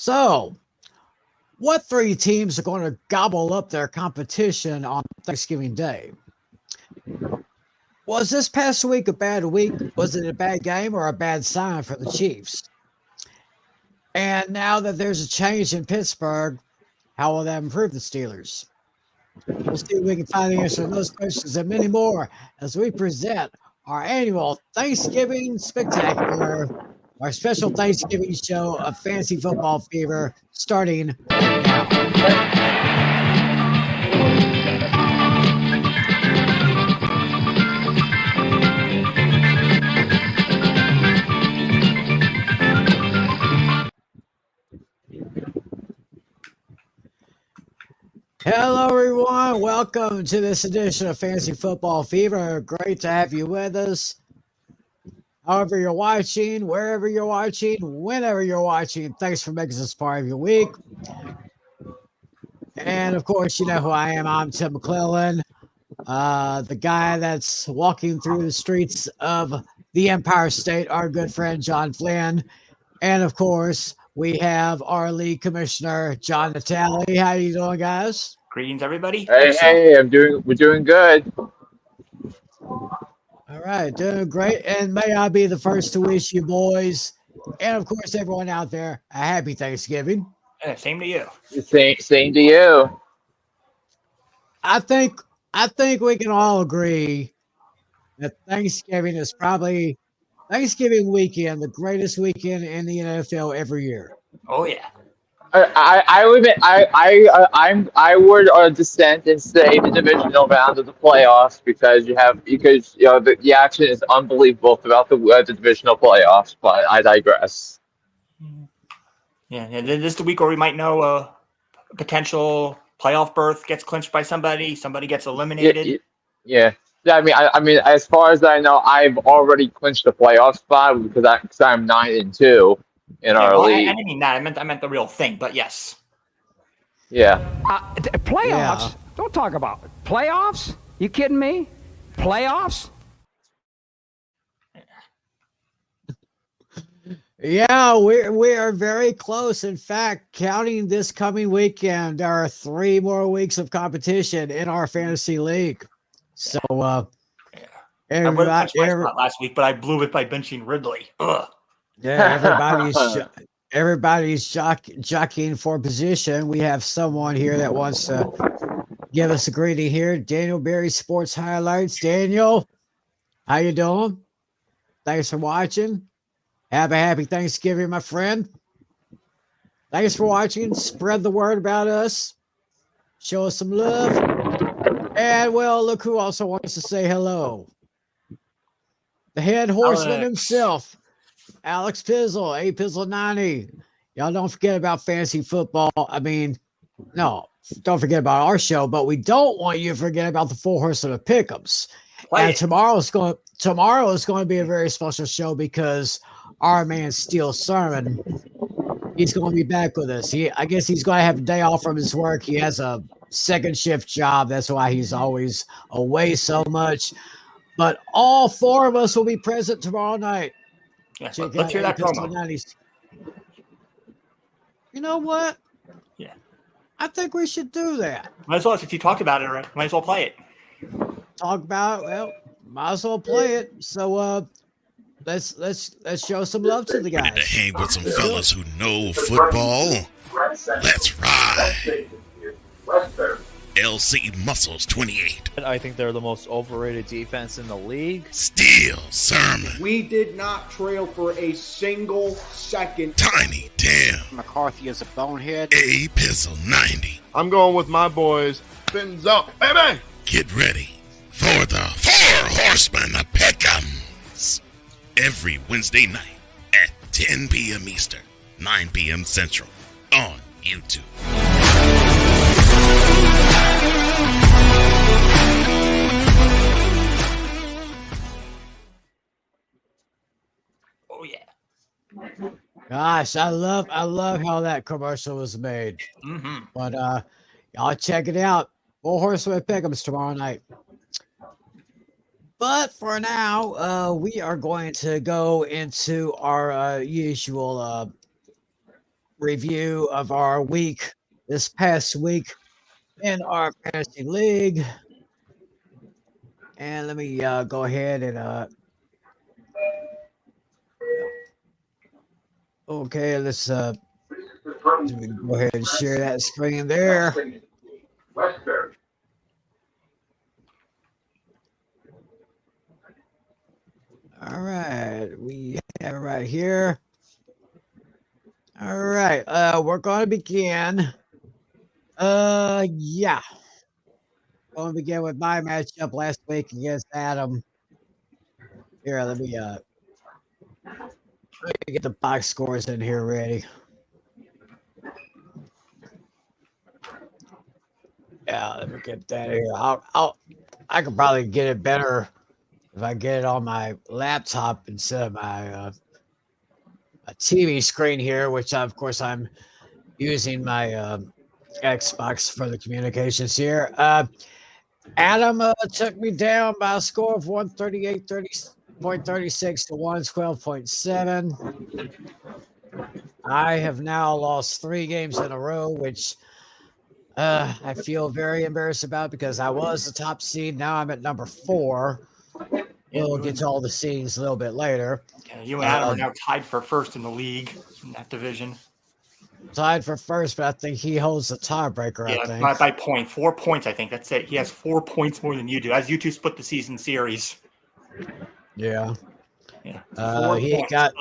So, what three teams are going to gobble up their competition on Thanksgiving Day? Was this past week a bad week? Was it a bad game or a bad sign for the Chiefs? And now that there's a change in Pittsburgh, how will that improve the Steelers? We'll see if we can find the answer to those questions and many more as we present our annual Thanksgiving Spectacular, our special Thanksgiving show of Fantasy Football Fever, starting now. Hello, everyone. Welcome to this edition of Fantasy Football Fever. Great to have you with us. However you're watching, wherever you're watching, whenever you're watching, thanks for making this part of your week. And, of course, you know who I am. I'm Tim McClellan, the guy that's walking through the streets of the Empire State, our good friend John Flynn. And, of course, we have our league commissioner, John Natale. How you doing, guys? Greetings, everybody. Hey, we're doing good. All right, doing great. And may I be the first to wish you boys, and of course everyone out there, a happy Thanksgiving. Same to you. Same to you. I think we can all agree that Thanksgiving is probably Thanksgiving weekend, the greatest weekend in the NFL every year. Oh yeah. I would dissent and say the divisional round of the playoffs because the action is unbelievable throughout the divisional playoffs. But I digress. Yeah. This is the week where we might know a potential playoff berth gets clinched by somebody. Somebody gets eliminated. Yeah. I mean, as far as I know, I've already clinched the playoff spot because I'm 9-2 in our league. I didn't mean that. I meant the real thing. But yes. Yeah. Playoffs? Yeah. Don't talk about it. Playoffs? You kidding me? Playoffs? Yeah, we are very close. In fact, counting this coming weekend, there are 3 more weeks of competition in our fantasy league. So, I would have everybody, last week, but I blew it by benching Ridley. Ugh. yeah, everybody's jockeying for position. We have someone here that wants to give us a greeting here. Daniel Berry Sports Highlights. Daniel, how you doing? Thanks for watching. Have a happy Thanksgiving, my friend. Thanks for watching. Spread the word about us. Show us some love. And, well, look who also wants to say hello. The head horseman himself, Alex Pizzle, A-Pizzle90. Y'all don't forget about fantasy football. I mean, no, don't forget about our show, but we don't want you to forget about the Full Horseman of Pick'ems. And tomorrow is going to be a very special show because our man Steel Sermon, he's going to be back with us. I guess he's going to have a day off from his work. He has a second shift job. That's why he's always away so much. But all 4 of us will be present tomorrow night. Yeah, let's hear that promo. You know what? Yeah. I think we should do that. Might as well, since you talked about it already. Might as well play it. Talk about it. Well, might as well play it. So let's show some love to the guys. Ready to hang with some fellas who know football? Let's ride. LC Muscles 28. I think they're the most overrated defense in the league. Steel Sermon. We did not trail for a single second. Tiny Tim. McCarthy is a bonehead. A-Pizzle 90. I'm going with my boys. Fins up, baby! Get ready for the 4 Horsemen of Pick'ems. Every Wednesday night at 10 p.m. Eastern, 9 p.m. Central on YouTube. Oh yeah. Gosh, I love how that commercial was made. Mm-hmm. But y'all check it out. Full Horseman Pick'ems tomorrow night. But for now, we are going to go into our usual review of our week this past week in our fantasy league. And let me go ahead and okay, let's go ahead and share that screen there. All right, we have it right here. All right, we're going to begin. Yeah. Going to begin with my matchup last week against Adam. Here, let me get the box scores in here ready. Yeah, let me get that here. I could probably get it better if I get it on my laptop instead of my a TV screen here, which of course I'm using my Xbox for the communications here. Adam took me down by a score of 138.36 to 112.7. I have now lost 3 games in a row, which I feel very embarrassed about because I was the top seed. Now I'm at number 4. We'll get to all the seeds a little bit later. Yeah, you and Adam are now tied for first in the league in that division. Tied for first, but I think he holds the tiebreaker. Yeah, I think by point, 4 points. I think that's it. He has 4 points more than you do. As you two split the season series. Yeah. Yeah. He points. got.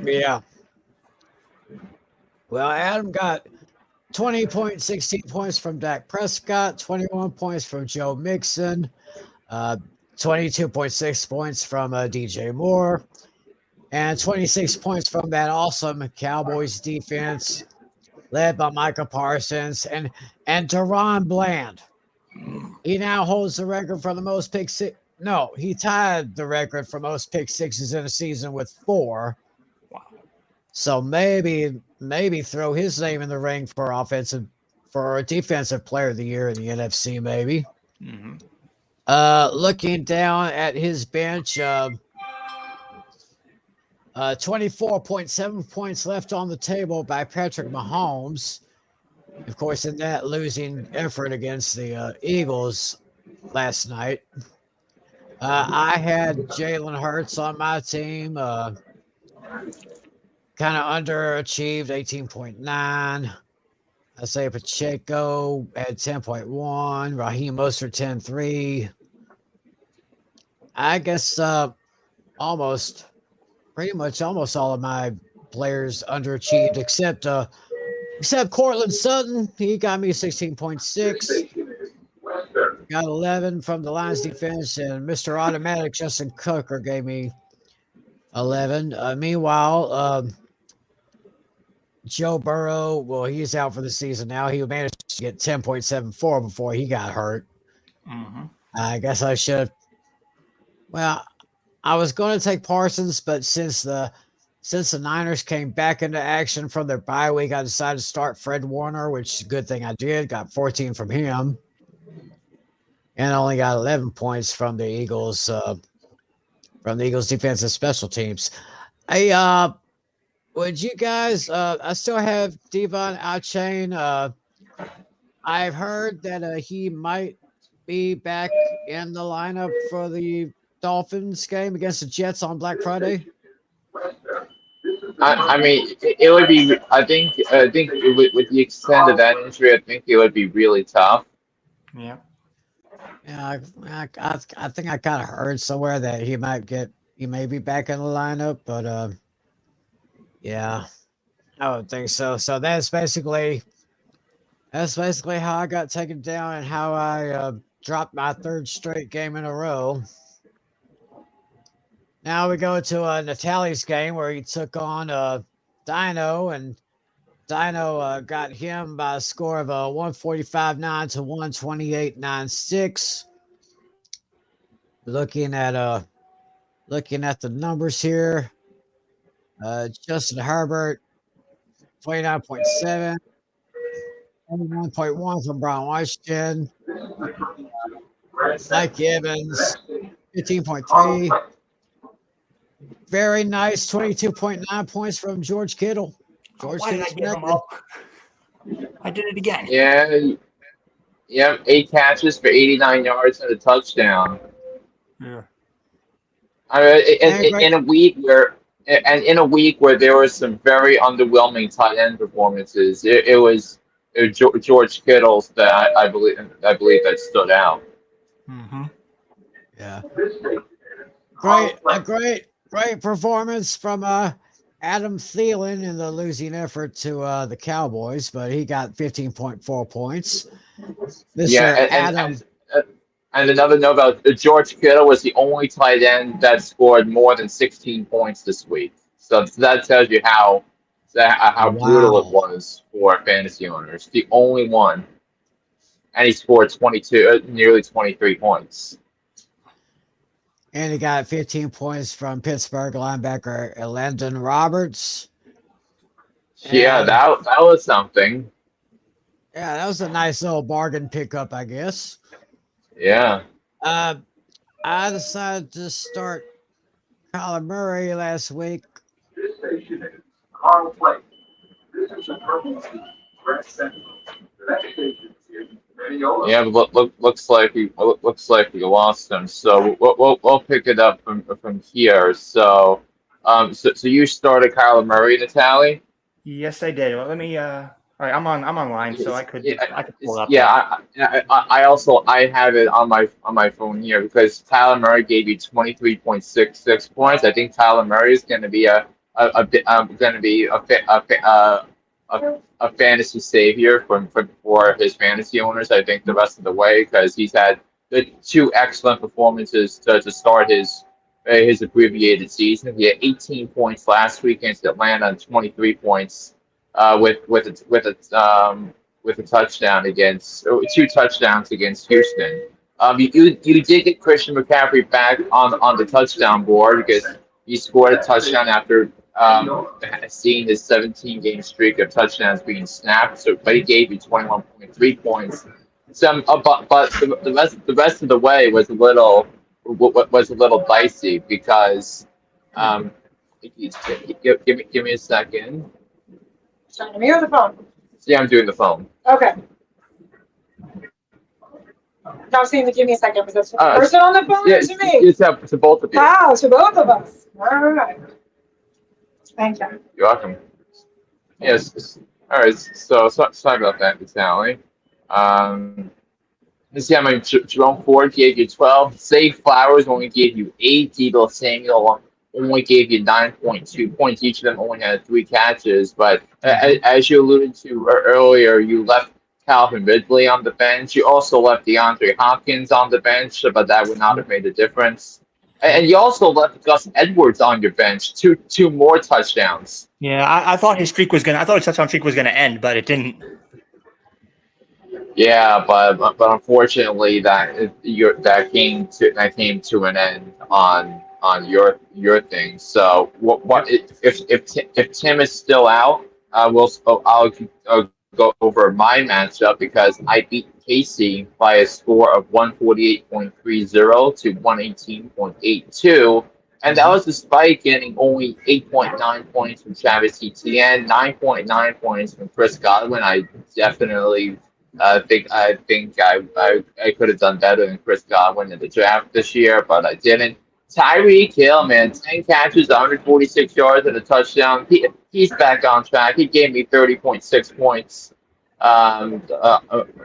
Yeah. Well, Adam got 20.16 points from Dak Prescott, 21 points from Joe Mixon, 22.6 points from DJ Moore, and 26 points from that awesome Cowboys defense led by Micah Parsons and Deron Bland. He now holds the record for the most pick six. No, he tied the record for most pick sixes in a season with 4. Wow. So maybe throw his name in the ring for a defensive player of the year in the NFC, maybe. Mm-hmm. Looking down at his bench, 24.7 points left on the table by Patrick Mahomes. Of course, in that losing effort against the Eagles last night. I had Jalen Hurts on my team. Kind of underachieved, 18.9. I say Pacheco at 10.1. Raheem Mostert 10.3. I guess pretty much almost all of my players underachieved except Cortland Sutton. He got me 16.6. Got 11 from the Lions defense, and Mr. Automatic Justin Cooker gave me 11. Meanwhile, Joe Burrow, well, he's out for the season now. He managed to get 10.74 before he got hurt. Mm-hmm. I guess I should have. Well, I was going to take Parsons, but since the Niners came back into action from their bye week, I decided to start Fred Warner, which is a good thing I did. Got 14 from him. And only got 11 points from the Eagles defensive special teams. Hey, would you guys, I still have Devon Achane. I've heard that he might be back in the lineup for the Dolphins game against the Jets on Black Friday. I mean, it would be. I think with the extent of that injury, I think it would be really tough. Yeah. Yeah, I think I kind of heard somewhere that he may be back in the lineup, but yeah, I don't think so. So that's basically how I got taken down and how I dropped my 3rd straight game in a row. Now we go to Natalie's game where he took on Dino, and Dino got him by a score of 145.9 to 128.96. Looking at the numbers here, Justin Herbert 29.7, 21.1 from Brian Washington, Mike Evans 15.3. Very nice, 22.9 points from George Kittle. George Why did I Kittle's give him back. up? I did it again. Yeah, 8 catches for 89 yards and a touchdown. Yeah. I mean, in a week where there was some very underwhelming tight end performances, it was George Kittle's that I believe that stood out. Mm-hmm. Yeah. Great performance from Adam Thielen in the losing effort to the Cowboys, but he got 15.4 points. And another note about George Kittle was the only tight end that scored more than 16 points this week. So that tells you how brutal it was for fantasy owners. The only one, and he scored nearly 23 points. And he got 15 points from Pittsburgh linebacker Landon Roberts. Yeah, that was something. Yeah, that was a nice little bargain pickup, I guess. Yeah. I decided to start Kyler Murray last week. This station is Carl Flynn. This is a purple red central. The next station is Radio. Yeah, but looks like we lost him. So we'll pick it up from here. So so you started Kyler Murray to tally? Yes, I did. Well, let me. All right, I'm online, so I could pull it up. Yeah, I have it on my phone here because Kyler Murray gave you 23.66 points. I think Kyler Murray is going to be a fantasy savior for his fantasy owners. I think the rest of the way because he's had the 2 excellent performances to start his abbreviated season. He had 18 points last week against Atlanta and 23 points with a touchdown against 2 touchdowns against Houston. You did get Christian McCaffrey back on the touchdown board because he scored a touchdown after seeing his 17-game streak of touchdowns being snapped. But he gave you 21.3 points. But the rest of the way was a little dicey because give me a second. Trying to me or the phone? Yeah, I'm doing the phone. Okay. No, I'm saying to give me a second. Was that to the person on the phone or to me? It's to both of you. Wow, to both of us. All right. Thank you. You're welcome. Yes. All right. So sorry about that, Vitaly. Let's see. Jerome Ford gave you 12. Zay Flowers only gave you 8. Deebo Samuel only gave you 9.2 points. Each of them only had 3 catches. But as you alluded to earlier, you left Calvin Ridley on the bench. You also left DeAndre Hopkins on the bench, but that would not have made a difference. And you also left Gus Edwards on your bench. Two more touchdowns. Yeah, I thought his touchdown streak was gonna end, but it didn't. Yeah, but unfortunately that came to an end on your thing. So what if Tim is still out? I'll go over my matchup because I beat Casey by a score of 148.30 to 118.82, and that was despite getting only 8.9 points from Travis Etienne, 9.9 points from Chris Godwin. I definitely think I could have done better than Chris Godwin in the draft this year, but I didn't. Tyreek Hill, man, 10 catches, 146 yards, and a touchdown. He's back on track. He gave me 30.6 points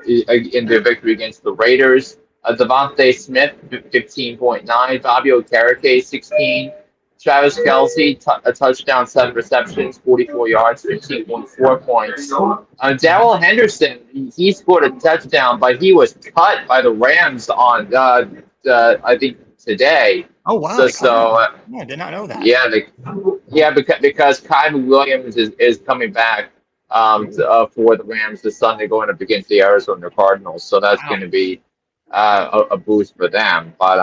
in their victory against the Raiders. Devontae Smith, 15.9. Fabio Okereke, 16. Travis Kelce, a touchdown, 7 receptions, 44 yards, 15.4 points. Darrell Henderson, he scored a touchdown, but he was cut by the Rams on, I think, today. Oh wow! I did not know that. Yeah, because Kyron Williams is coming back for the Rams this Sunday, going up against the Arizona Cardinals. So that's going to be a boost for them. But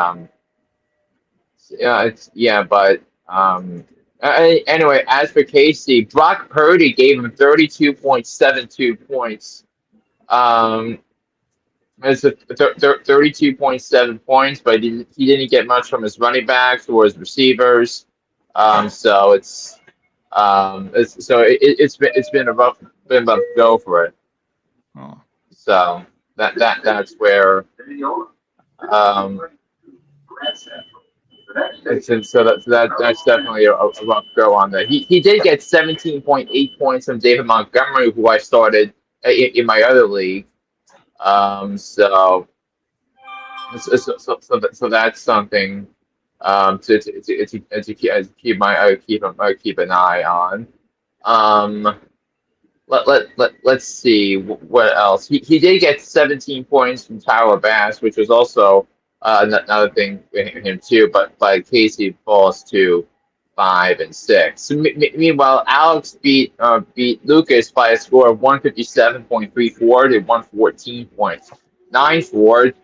anyway, as for Casey, Brock Purdy gave him 32.72 points. It's 32.7 points, but he didn't get much from his running backs or his receivers. So it's It's been a rough go for it. Oh. So that's where that's definitely a rough go on that. He did get 17.8 points from David Montgomery, who I started in my other league. So that's something to keep an eye on. Let's see what else. He did get 17 points from Tyler Bass, which was also another thing with him too. But Casey falls to 5 and 6. Meanwhile, Alex beat Lucas by a score of 157.34 to 114.94.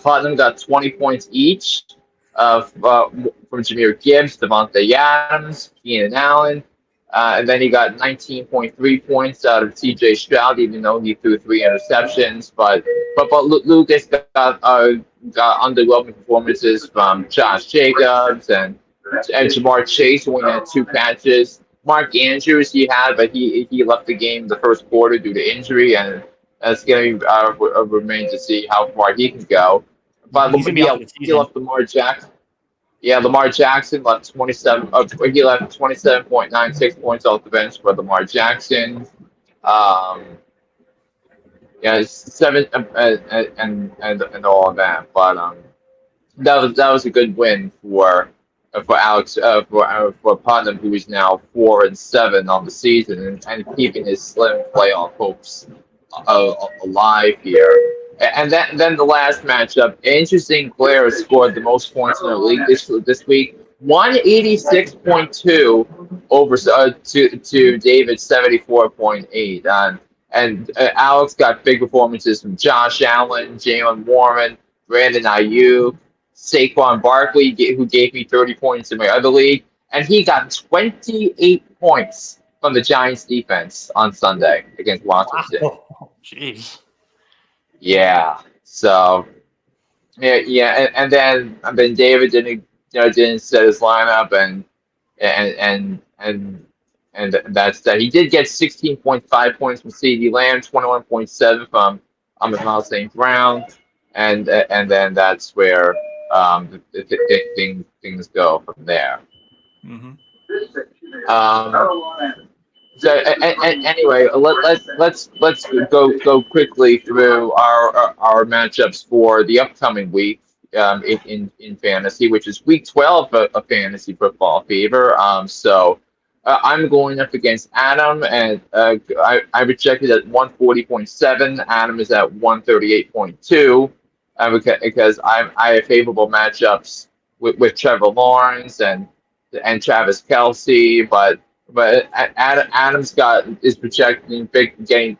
Putnam got 20 points each from Jahmyr Gibbs, Devontae Adams, Keenan Allen. And then he got 19.3 points out of C.J. Stroud, even though he threw 3 interceptions. But Lucas got underwhelming performances from Josh Jacobs and Jamar Chase, who only had 2 catches. Mark Andrews he had, but he left the game in the first quarter due to injury, and that's going to remain to see how far he can go. But he left Lamar Jackson. Yeah, Lamar Jackson left 27. He left 27.96 points off the bench for Lamar Jackson. 7 and all of that. But that was a good win for Alex for Putnam, who is now 4 and 7 on the season and keeping his slim playoff hopes alive here. And then the last matchup, interesting player scored the most points in the league this week, 186.2 over to David's 74.8. And Alex got big performances from Josh Allen, Jalen Warren, Brandon Ayuk, Saquon Barkley, who gave me 30 points in my other league, and he got 28 points from the Giants defense on Sunday against Washington. Wow. Jeez. Yeah. So, yeah, and then David didn't set his lineup, and that's that. He did get 16.5 points from CeeDee Lamb, 21.7 from Amon St. Brown, and then that's where things go from there. Mm-hmm. So anyway, let's go quickly through our matchups for the upcoming week in fantasy, which is week 12 of fantasy football fever. So I'm going up against Adam, and I projected at 140.7. Adam is at 138.2, because I have favorable matchups with Trevor Lawrence and Travis Kelce, but Adams is projecting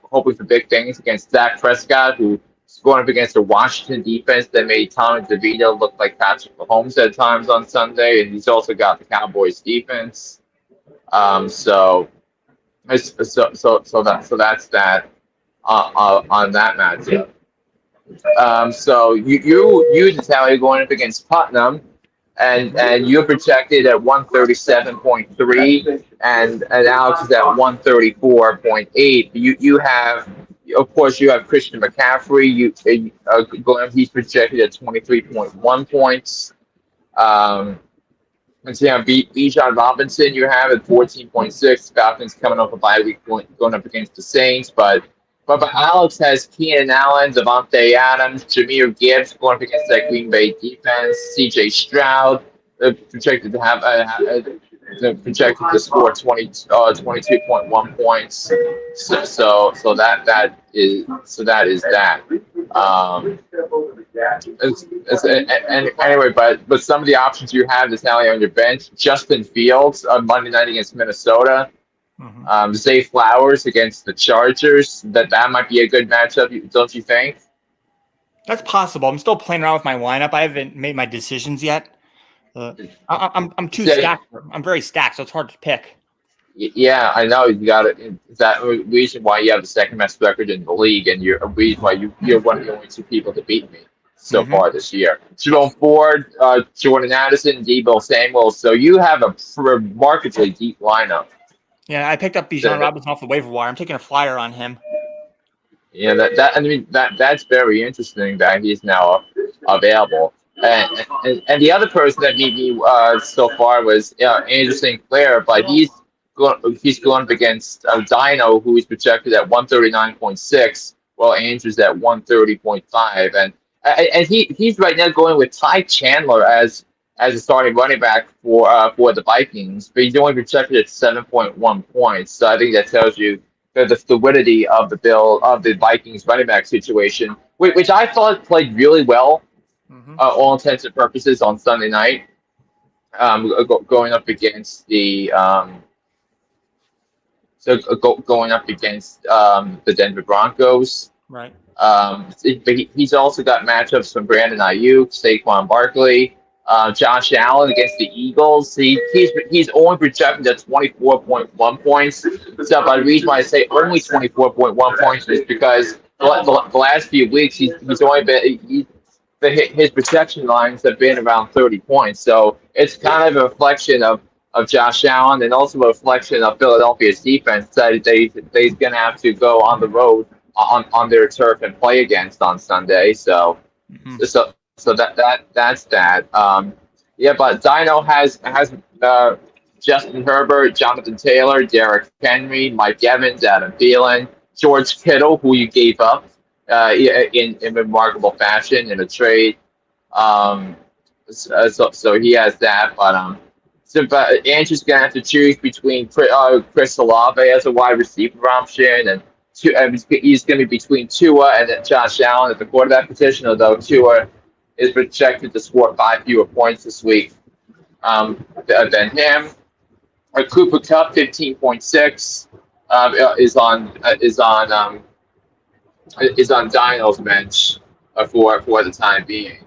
hoping for big things against Dak Prescott, who's going up against a Washington defense that made Tommy DeVito look like Patrick Mahomes at times on Sunday, and he's also got the Cowboys defense. So that's that on that matchup. So you Natalia, going up against Putnam. And you're projected at 137.3, and Alex is at 134.8. You have, of course, you have Christian McCaffrey. He's projected at 23.1 points. And so you have Bijan Robinson. You have at 14.6. Falcons coming off a bye week, going up against the Saints, but Alex has Keenan Allen, Devontae Adams, Jahmyr Gibbs going up against that Green Bay defense. C.J. Stroud projected to score 22.1 points. So that is that. Anyway, but some of the options you have is now on your bench. Justin Fields on Monday night against Minnesota. Mm-hmm. Zay Flowers against the Chargers. That might be a good matchup, don't you think? That's possible. I'm still playing around with my lineup. I haven't made my decisions yet. I'm too stacked. I'm very stacked, so it's hard to pick. Yeah, I know. You got it. Is that the reason why you have the second best record in the league, and you're a reason why you're one of the only 2 people to beat me? so far this year. Jerome Ford, Jordan Addison, Debo Samuel. So you have a remarkably deep lineup. Yeah, I picked up Bijan Robinson off the waiver wire. I'm taking a flyer on him. Yeah, that's very interesting that he's now available. And the other person that beat me so far was Andrew St. Clair, but he's going up against Dino, who is projected at 139.6, while Andrew's at 130.5, and he's right now going with Ty Chandler as a starting running back for the Vikings, but he's only projected at 7.1 points. So I think that tells you the fluidity of the Vikings running back situation, which I thought played really well, all intents and purposes, on Sunday night, going up against the the Denver Broncos. Right. But he's also got matchups from Brandon Ayuk, Saquon Barkley, Josh Allen against the Eagles. He's only projected at 24.1 points. So the reason why I say only 24.1 points is because the last few weeks he's only been his projection lines have been around 30 points. So it's kind of a reflection of Josh Allen, and also a reflection of Philadelphia's defense that they're going to have to go on the road on their turf and play against on Sunday. So that's that. But Dino has Justin Herbert, Jonathan Taylor, Derrick Henry, Mike Evans, Adam Thielen, George Kittle, who you gave up in remarkable fashion in a trade. So he has that, but Andrew's gonna have to choose between Chris Olave as a wide receiver option, and he's going to be between Tua and Josh Allen at the quarterback position, although Tua is projected to score 5 fewer points this week than him. Cooper Kupp, 15.6, is on Dino's bench for the time being.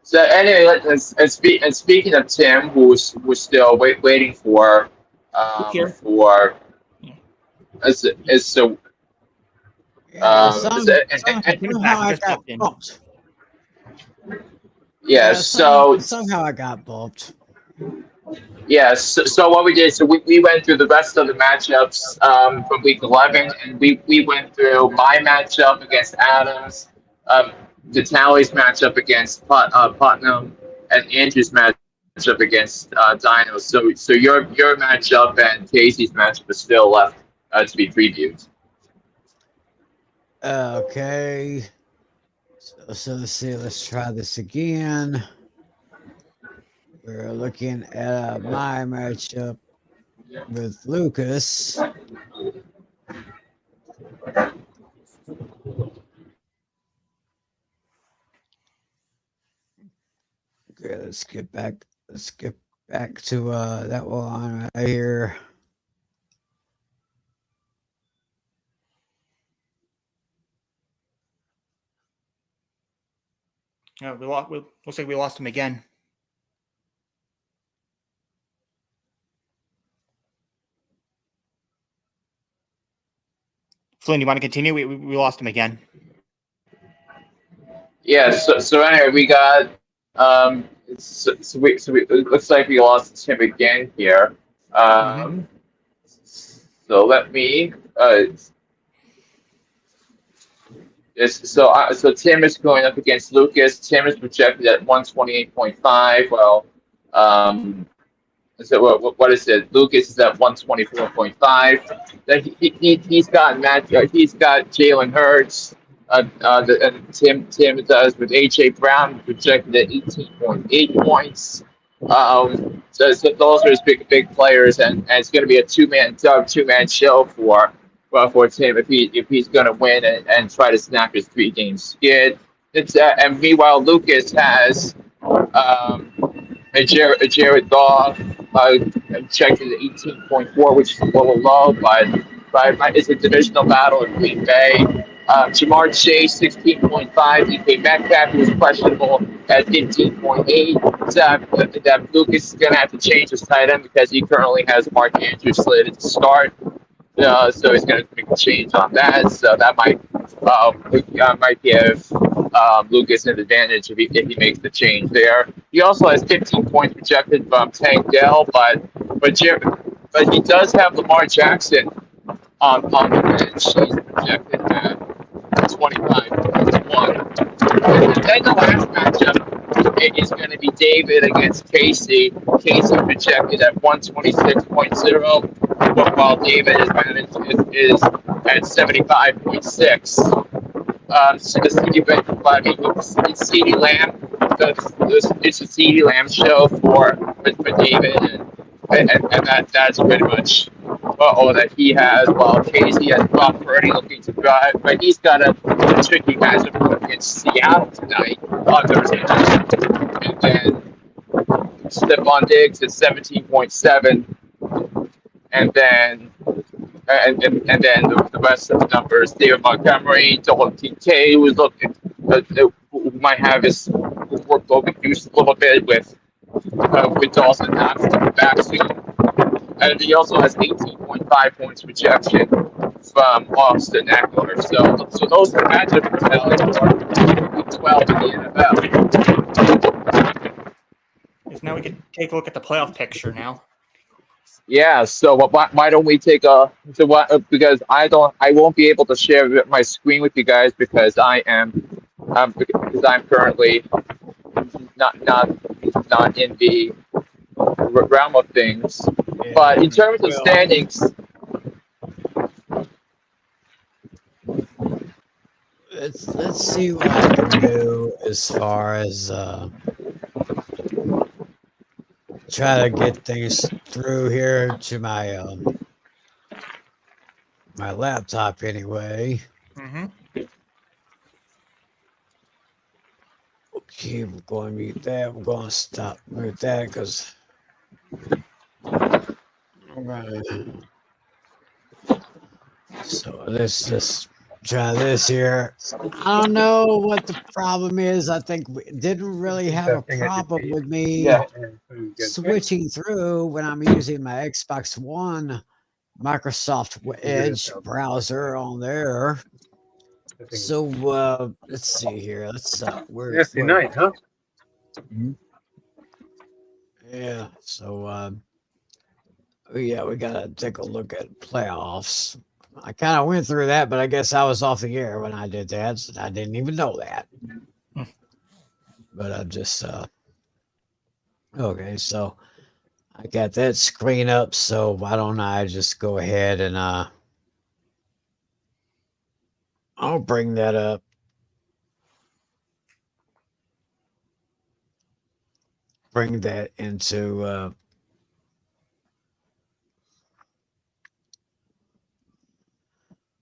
So anyway, and speaking of Tim, who's still waiting for somehow I got bumped. Yeah, so what we did, so we went through the rest of the matchups from week 11, and we went through my matchup against Adams, Vitaly's matchup against Putnam, and Andrew's matchup against Dino. So your matchup and Casey's matchup is still left to be previewed. Okay. So let's see. Let's try this again. We're looking at my matchup with Lucas. Okay, let's get back to that one right here. Yeah, looks like we lost him again. Flynn, you want to continue? We lost him again. Yeah. So anyway, we got it looks like we lost him again here. So let me. So Tim is going up against Lucas. Tim is projected at 128.5. Well, so what is it? Lucas is at 124.5. Then he's got Jalen Hurts. And Tim does with A.J. Brown projected at 18.8 points. So those are his big players, and it's going to be a two-man show for Tim if he's going to win and try to snap his 3-game skid. And meanwhile, Lucas has a Jared Goff checked at 18.4, which is a little low, but it's a divisional battle in Green Bay. Jamar Chase, 16.5. DK Metcalf, who was questionable, at 15.8. That Lucas is going to have to change his tight end because he currently has Mark Andrews slated to start. So he's going to make a change on that. So that might give Lucas an advantage if he makes the change there. He also has 15 points projected from Tank Dell, but he does have Lamar Jackson on the bench. He's projected at 25.1. And then the last matchup is going to be David against Casey. Casey projected at 126.0, while David is at 75.6. So the CeeDee Lamb, it's a CeeDee Lamb show for David, and that's pretty much all that he has. While Casey has Brock Purdy looking to drive, but he's got a tricky matchup against Seattle tonight on Thursday night, and then Stephon Diggs at 17.7, and then the rest of the numbers: David Montgomery, Dalton Kincaid, who is looking who might have his workload reduced a little bit with Dawson Knox coming back soon. And he also has 18.5 points projection from Austin Eckler. So those are matchup talents for 12 in the NFL. Now we can take a look at the playoff picture now. Yeah. So why don't we take because I won't be able to share my screen with you guys because I'm currently not in the realm of things. Yeah, but in terms of standings, let's see what I can do as far as try to get things through here to my my laptop anyway. Mm-hmm. Okay, we're going to mute that. We're going to stop mute that because so let's just try this here. I don't know what the problem is. I think we didn't really have a problem with me switching through when I'm using my Xbox One Microsoft Edge browser on there. So let's see here. Let's Nasty night, huh? Yeah. So yeah, we gotta take a look at playoffs. I kind of went through that, but I guess I was off the air when I did that. So I didn't even know that. But I'm just okay. So I got that screen up. So why don't I just go ahead and I'll bring that up. Bring that into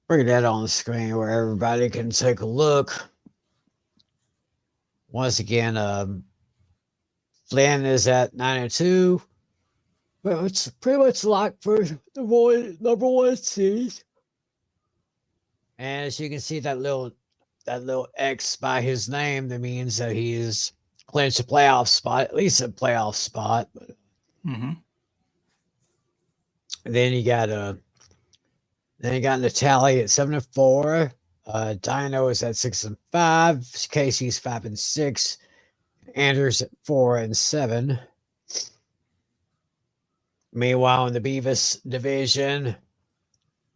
bring that on the screen where everybody can take a look. Once again, Flynn is at 9-2. But it's pretty much locked for the number one seed. And as you can see, that little X by his name, that means that he is clinched a playoff spot, at least a playoff spot. But then you got Natalie at 7-4. Dino is at 6-5. Casey's 5-6. Andrews at 4-7. Meanwhile, in the Beavis division,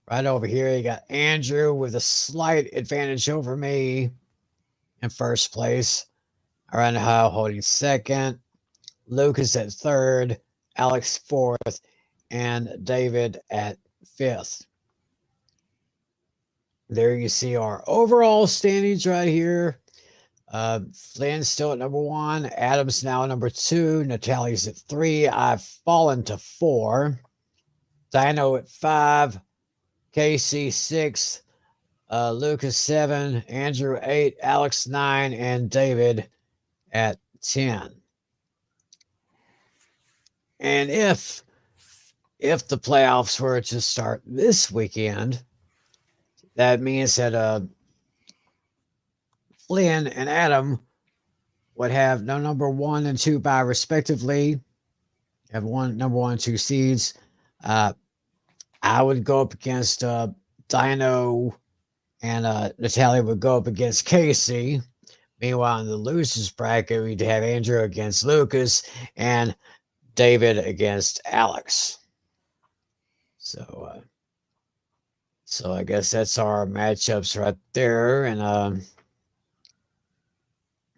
right over here, you got Andrew with a slight advantage over me in first place. Around Ohio holding second. Lucas at third. Alex fourth. And David at fifth. There you see our overall standings right here. Flynn's still at number 1. Adam's now number 2. Natalie's at 3. I've fallen to 4. Dino at 5. Casey 6. Lucas 7. Andrew 8. Alex 9. And David at 10. And if the playoffs were to start this weekend, that means that Flynn and Adam would have no number 1 and 2 bye respectively. Have number 1 and 2 seeds. I would go up against Dino, and Natalia would go up against Casey. Meanwhile, in the losers bracket, we'd have Andrew against Lucas and David against Alex. So, so I guess that's our matchups right there. And I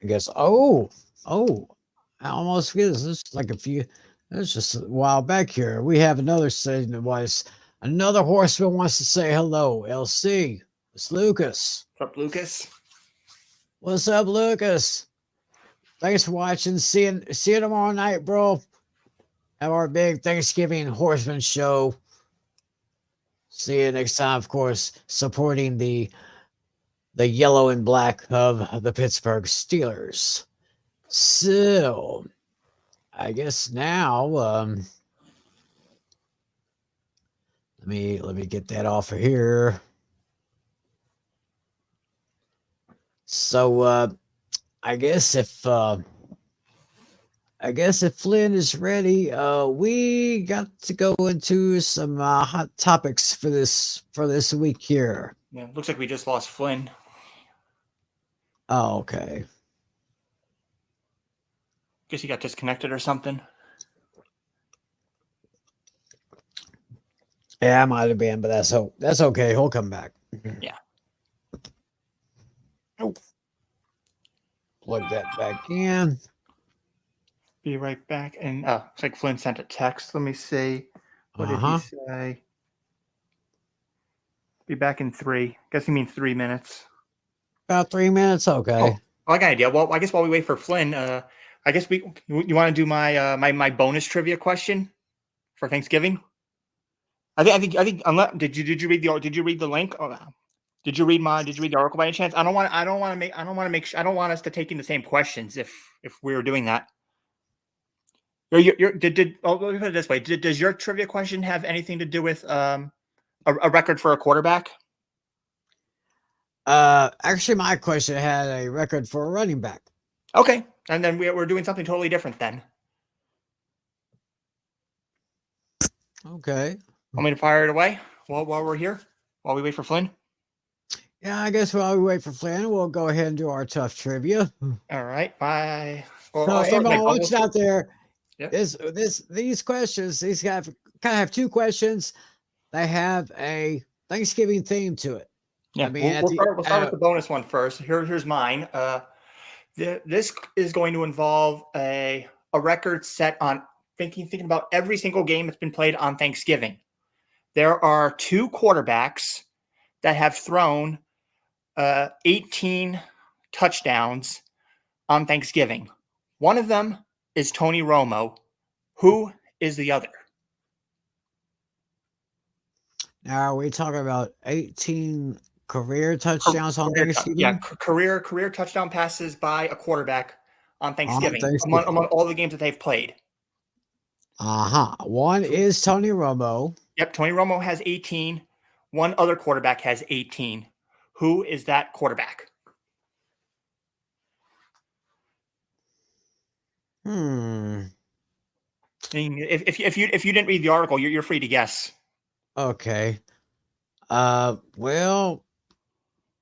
guess I almost forget this. This is like it's just a while back here. We have another saying that was another horseman wants to say hello. LC, it's Lucas. What's up, Lucas? What's up, Lucas? Thanks for watching. See you tomorrow night, bro. Have our big Thanksgiving horseman show. See you next time, of course, supporting the yellow and black of the Pittsburgh Steelers. So, I guess now, let me get that off of here. So, I guess if Flynn is ready, we got to go into some hot topics for this week here. Yeah, looks like we just lost Flynn. Oh, okay. Guess he got disconnected or something. Yeah, I might have been, but that's okay. He'll come back. Yeah. Oh. Plug that back in. Be right back. And looks like Flynn sent a text. Let me see. What did he say? Be back in 3. Guess he means 3 minutes. About 3 minutes. Okay. Oh, I got an idea. Well, I guess while we wait for Flynn, I guess you want to do my my bonus trivia question for Thanksgiving. I think. Did you read the link? Did you read the article by any chance? I don't want us to take in the same questions if we were doing that. Let me put it this way. Does your trivia question have anything to do with a record for a quarterback? Actually, my question had a record for a running back. Okay, and then we're doing something totally different then. Okay. Want me to fire it away while we're here? While we wait for Flynn? Yeah, I guess while we wait for Flynn, we'll go ahead and do our tough trivia. All right. Bye. Well, So, everyone watching out there, Yep. these questions, these guys kind of have 2 questions. They have a Thanksgiving theme to it. Yeah, I mean, we'll start with the bonus one first. Here's mine. This is going to involve a record set on thinking about every single game that's been played on Thanksgiving. There are 2 quarterbacks that have thrown 18 touchdowns on Thanksgiving. One of them is Tony Romo. Who is the other? Now, are we talking about 18 career touchdowns on Thanksgiving? Yeah, career touchdown passes by a quarterback on Thanksgiving. Among all the games that they've played. One is Tony Romo. Yep, Tony Romo has 18. One other quarterback has 18. Who is that quarterback? I mean, if you didn't read the article, you're free to guess. Okay. Well,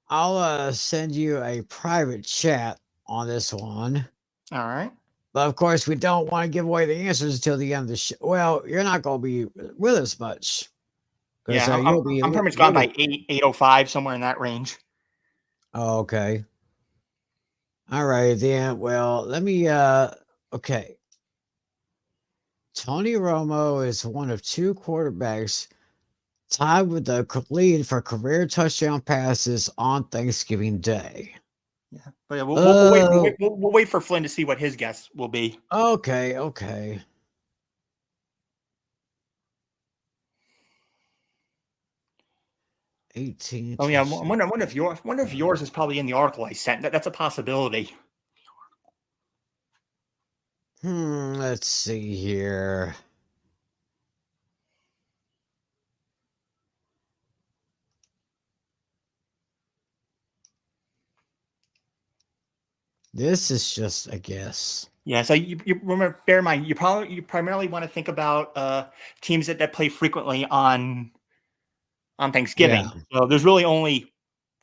I'll send you a private chat on this one. All right. But of course, we don't want to give away the answers until the end of the show. Well, you're not going to be with us much. Yeah, I'm pretty much gone by 8:05, somewhere in that range. Oh, okay. All right, then. Well, let me, okay. Tony Romo is one of 2 quarterbacks tied with the lead for career touchdown passes on Thanksgiving Day. Yeah, but yeah, we'll wait for Flynn to see what his guess will be. Okay. 18. Oh yeah, I wonder if yours is probably in the article I sent. That's a possibility. Let's see here. This is just a guess. Yeah, so you remember, bear in mind, you primarily want to think about teams that play frequently on Thanksgiving. Yeah. So there's really only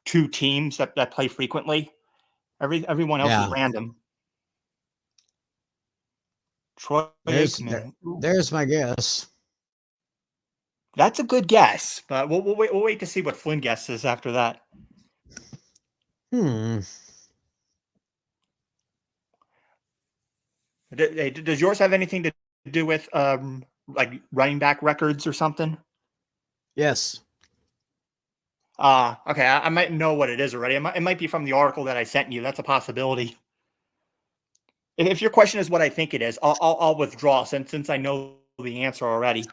2 teams that play frequently, Everyone else Yeah. is random. Troy Aikman. There's my guess. That's a good guess, but we'll wait to see what Flynn guesses after that. Does yours have anything to do with like running back records or something? Yes. Okay. I might know what it is already. It might be from the article that I sent you. That's a possibility. If your question is what I think it is, I'll withdraw since I know the answer already.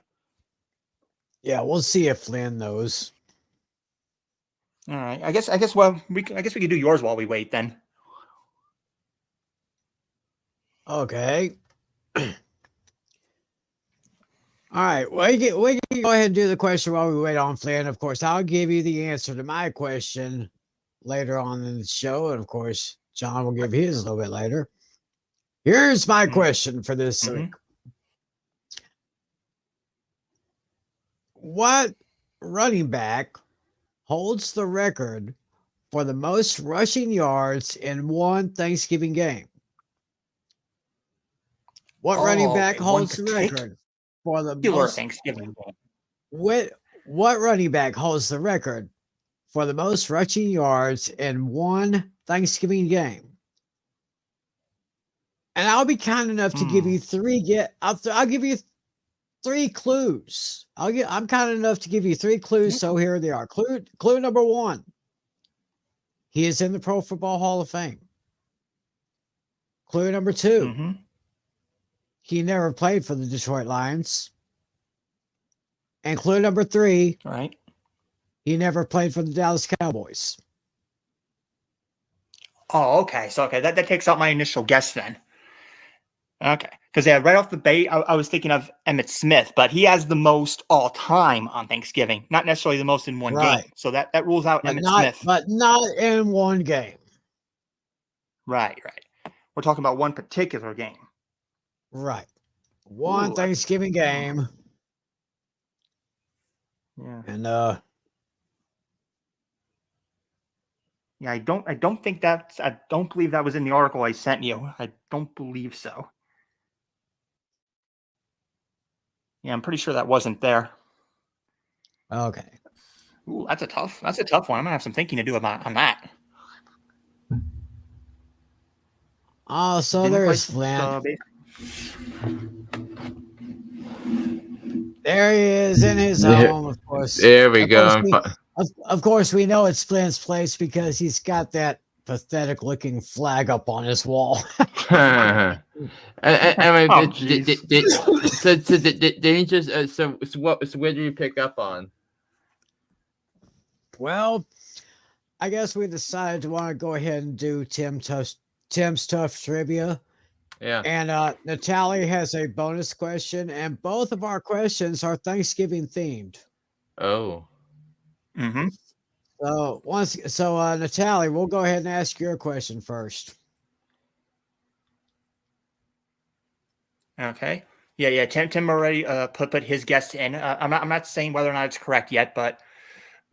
Yeah, we'll see if Flynn knows. All right. I guess we could do yours while we wait then. Okay. All right. We can go ahead and do the question while we wait on Flynn. Of course, I'll give you the answer to my question later on in the show. And of course, John will give his a little bit later. Here's my question for this week. What running back holds the record for the most rushing yards in one Thanksgiving game? What running back holds the record for the most Thanksgiving game? What running back holds the record for the most rushing yards in one Thanksgiving game? And I'll be kind enough to give you I'll give you 3 clues. I'm kind enough to give you 3 clues. So here they are. Clue number 1. He is in the Pro Football Hall of Fame. Clue number 2. He never played for the Detroit Lions. And clue number 3. Right. He never played for the Dallas Cowboys. Oh, okay. So that takes out my initial guess then. Okay. Because right off the bat, I was thinking of Emmitt Smith, but he has the most all time on Thanksgiving, not necessarily the most in one game. So that rules out Emmitt Smith. But not in one game. Right. We're talking about one particular game. Right. One Thanksgiving game. Yeah. And yeah, I don't believe that was in the article I sent you. I don't believe so. Yeah, I'm pretty sure that wasn't there. Okay. Ooh, that's a tough one. I'm gonna have some thinking to do on that. Oh, so there's Flynn. There he is in his home, of course. There we go. Of course, we know it's Flynn's place because he's got that pathetic-looking flag up on his wall. So where do you pick up on? Well, I guess we decided to want to go ahead and do Tim's Tough Trivia. Yeah. And Natalie has a bonus question, and both of our questions are Thanksgiving themed. Oh. So Natalie, we'll go ahead and ask your question first. Okay. Yeah. Tim already put his guess in. I'm not saying whether or not it's correct yet, but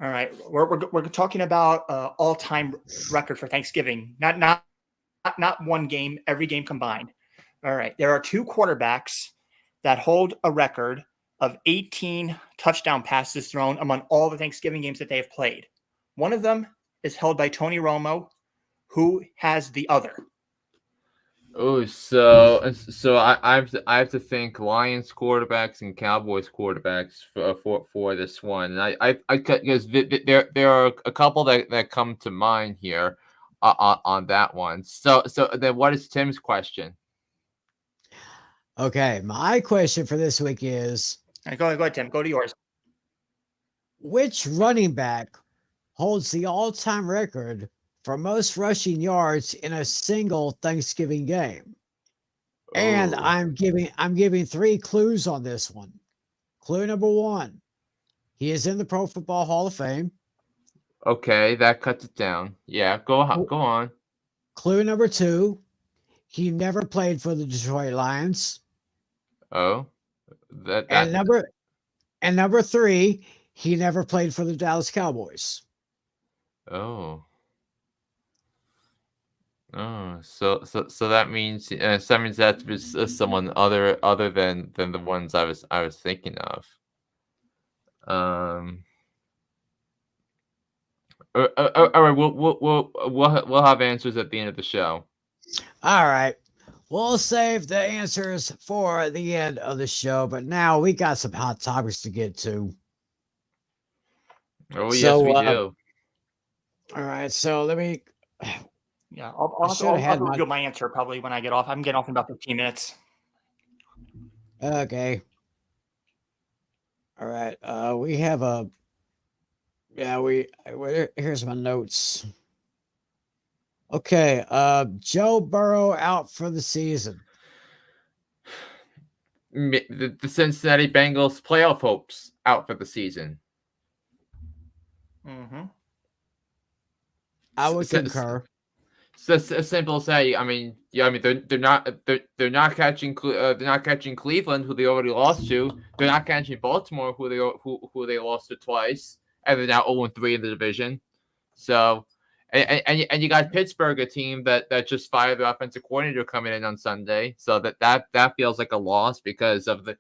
all right. We're talking about all-time record for Thanksgiving. Not one game, every game combined. All right. There are 2 quarterbacks that hold a record of 18 touchdown passes thrown among all the Thanksgiving games that they have played. One of them is held by Tony Romo. Who has the other? Oh, so I have to think Lions quarterbacks and Cowboys quarterbacks for this one. And I because there are a couple that come to mind here on that one. So then what is Tim's question? Okay, my question for this week is... Go ahead, Tim. Go to yours. Which running back holds the all-time record for most rushing yards in a single Thanksgiving game? And I'm giving 3 clues on this one. Clue number 1, he is in the Pro Football Hall of Fame. Okay, that cuts it down. Yeah, go on. Clue number 2, he never played for the Detroit Lions. Oh, and number 3, he never played for the Dallas Cowboys. Oh. Oh, so that means that was someone other than the ones I was thinking of. All right, we'll have answers at the end of the show. All right. We'll save the answers for the end of the show, but now we got some hot topics to get to. Oh, yes, So, we do. All right, so let me. Yeah, I I'll should have had my. reveal my answer probably when I get off. I'm getting off in about 15 minutes. Okay. All right. We have a. Yeah, here's my notes. Okay. Joe Burrow out for the season. The Cincinnati Bengals playoff hopes out for the season. Mm-hmm. I would concur. So as simple as say, I mean, they're not catching Cleveland, who they already lost to. They're not catching Baltimore, who they lost to twice, and they're now 0-3 in the division. So, and you got Pittsburgh, a team that just fired their offensive coordinator coming in on Sunday. So that feels like a loss because of the